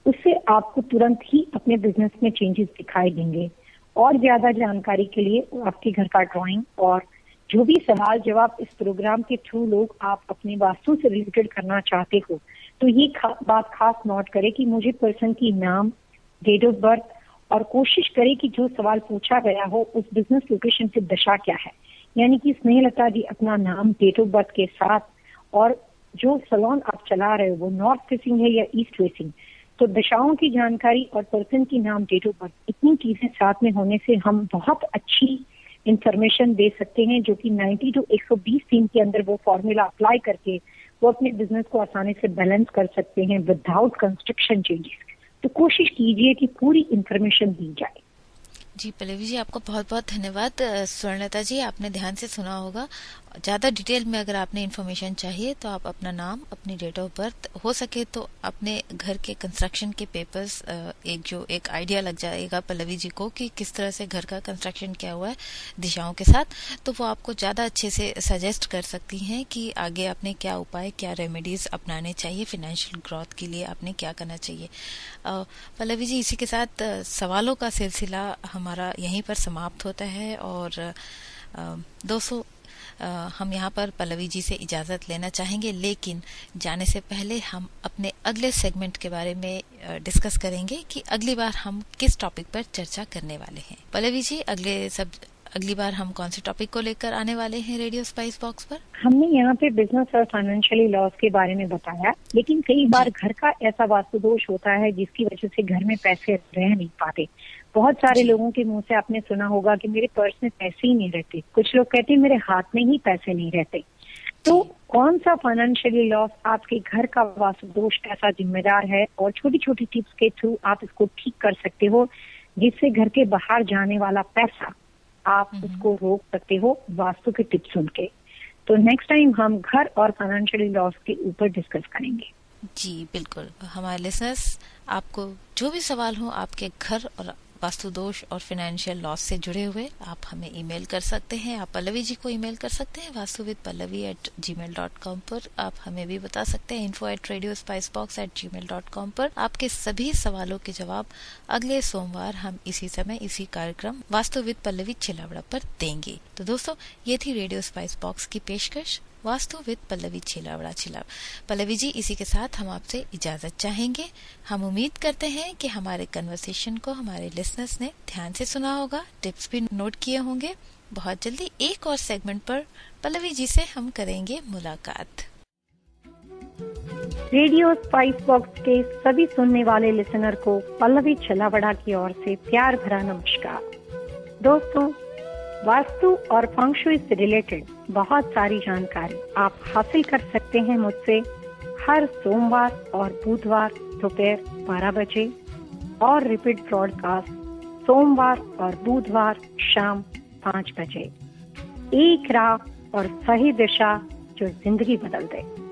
Speaker 4: उससे आपको तुरंत ही अपने बिजनेस में चेंजेस दिखाई देंगे। और ज्यादा जानकारी के लिए आपके घर का ड्राइंग और जो भी सवाल जवाब इस प्रोग्राम के थ्रू लोग आप अपने वास्तु से रिलेटेड करना चाहते हो, तो ये बात खास नोट करें कि मुझे पर्सन की नाम, डेट ऑफ बर्थ, और कोशिश करें कि जो सवाल पूछा गया हो उस बिजनेस लोकेशन की दशा क्या है। यानी कि स्नेहलता जी अपना नाम, डेट ऑफ बर्थ के साथ, और जो सैलून आप चला रहे हो वो नॉर्थ फेसिंग है या ईस्ट फेसिंग, तो दिशाओं की जानकारी और पर्सन की नाम, डेट ऑफ बर्थ, इतनी चीजें साथ में होने से हम बहुत अच्छी इंफॉर्मेशन दे सकते हैं, जो कि 90 to 120 दिन के अंदर वो फॉर्मूला अप्लाई करके वो अपने बिजनेस को आसानी से बैलेंस कर सकते हैं विदाउट कंस्ट्रक्शन चेंजेस। तो कोशिश कीजिए कि पूरी इंफॉर्मेशन दी जाए।
Speaker 3: जी पल्लवी जी, आपको बहुत बहुत धन्यवाद। स्वर्णलता जी, आपने ध्यान से सुना होगा। ज्यादा डिटेल में अगर आपने इन्फॉर्मेशन चाहिए तो आप अपना नाम, अपनी डेट ऑफ बर्थ, हो सके तो अपने घर के कंस्ट्रक्शन के पेपर्स, एक आइडिया लग जाएगा पल्लवी जी को कि किस तरह से घर का कंस्ट्रक्शन किया हुआ है दिशाओं के साथ, तो वो आपको ज्यादा अच्छे से सजेस्ट कर सकती हैं कि आगे आपने क्या उपाय, क्या रेमेडीज अपनाने चाहिए, फाइनेंशियल ग्रोथ के लिए आपने क्या करना चाहिए। पल्लवी जी, इसी के साथ सवालों का सिलसिला हमारा यहीं पर समाप्त होता है और दोस्तों हम यहाँ पर पल्लवी जी से इजाजत लेना चाहेंगे, लेकिन जाने से पहले हम अपने अगले सेगमेंट के बारे में डिस्कस करेंगे कि अगली बार हम किस टॉपिक पर चर्चा करने वाले हैं। पल्लवी जी, अगली बार हम कौन से टॉपिक को लेकर आने वाले हैं रेडियो स्पाइस बॉक्स पर?
Speaker 4: हमने यहाँ पे बिजनेस और फाइनेंशियली लॉस के बारे में बताया, लेकिन कई बार घर का ऐसा वास्तु दोष होता है जिसकी वजह से घर में पैसे रह नहीं पाते। बहुत सारे लोगों के मुंह से आपने सुना होगा कि मेरे पर्स में पैसे ही नहीं रहते, कुछ लोग कहते हैं मेरे हाथ में ही पैसे नहीं रहते। तो कौन सा फाइनेंशियली लॉस आपके घर का वास्तु दोष ऐसा जिम्मेदार है, और छोटी छोटी टिप्स के थ्रू आप इसको ठीक कर सकते हो, जिससे घर के बाहर जाने वाला पैसा आप उसको रोक सकते हो वास्तु के टिप्स सुन के। तो नेक्स्ट टाइम हम घर और फाइनेंशियल लॉस के ऊपर डिस्कस करेंगे।
Speaker 3: जी बिल्कुल। हमारे लिसनर्स, आपको जो भी सवाल हो आपके घर और वास्तु दोष और फाइनेंशियल लॉस से जुड़े हुए, आप हमें ईमेल कर सकते हैं। आप पल्लवी जी को ईमेल कर सकते हैं vastuvidpallavi@gmail.com पर। आप हमें भी बता सकते हैं info@radiospicebox@gmail.com पर। आपके सभी सवालों के जवाब अगले सोमवार हम इसी समय इसी कार्यक्रम वास्तु विद पल्लवी छिलावड़ा पर देंगे। तो दोस्तों, ये थी रेडियो स्पाइस बॉक्स की पेशकश वास्तु विद पल्लवी छिलावड़ा। पल्लवी जी, इसी के साथ हम आपसे इजाजत चाहेंगे। हम उम्मीद करते हैं कि हमारे कन्वर्सेशन को हमारे लिसनर्स ने ध्यान से सुना होगा, टिप्स भी नोट किए होंगे। बहुत जल्दी एक और सेगमेंट पर पल्लवी जी से हम करेंगे मुलाकात।
Speaker 4: रेडियो स्पाइस बॉक्स के सभी सुनने वाले लिसनर को पल्लवी छिलावड़ा की ओर से प्यार भरा नमस्कार। दोस्तों, वास्तु और फंगशुई से रिलेटेड बहुत सारी जानकारी आप हासिल कर सकते हैं मुझसे हर सोमवार और बुधवार दोपहर 12 बजे और रिपीट ब्रॉडकास्ट सोमवार और बुधवार शाम 5 बजे। एक राह और सही दिशा जो जिंदगी बदल दे।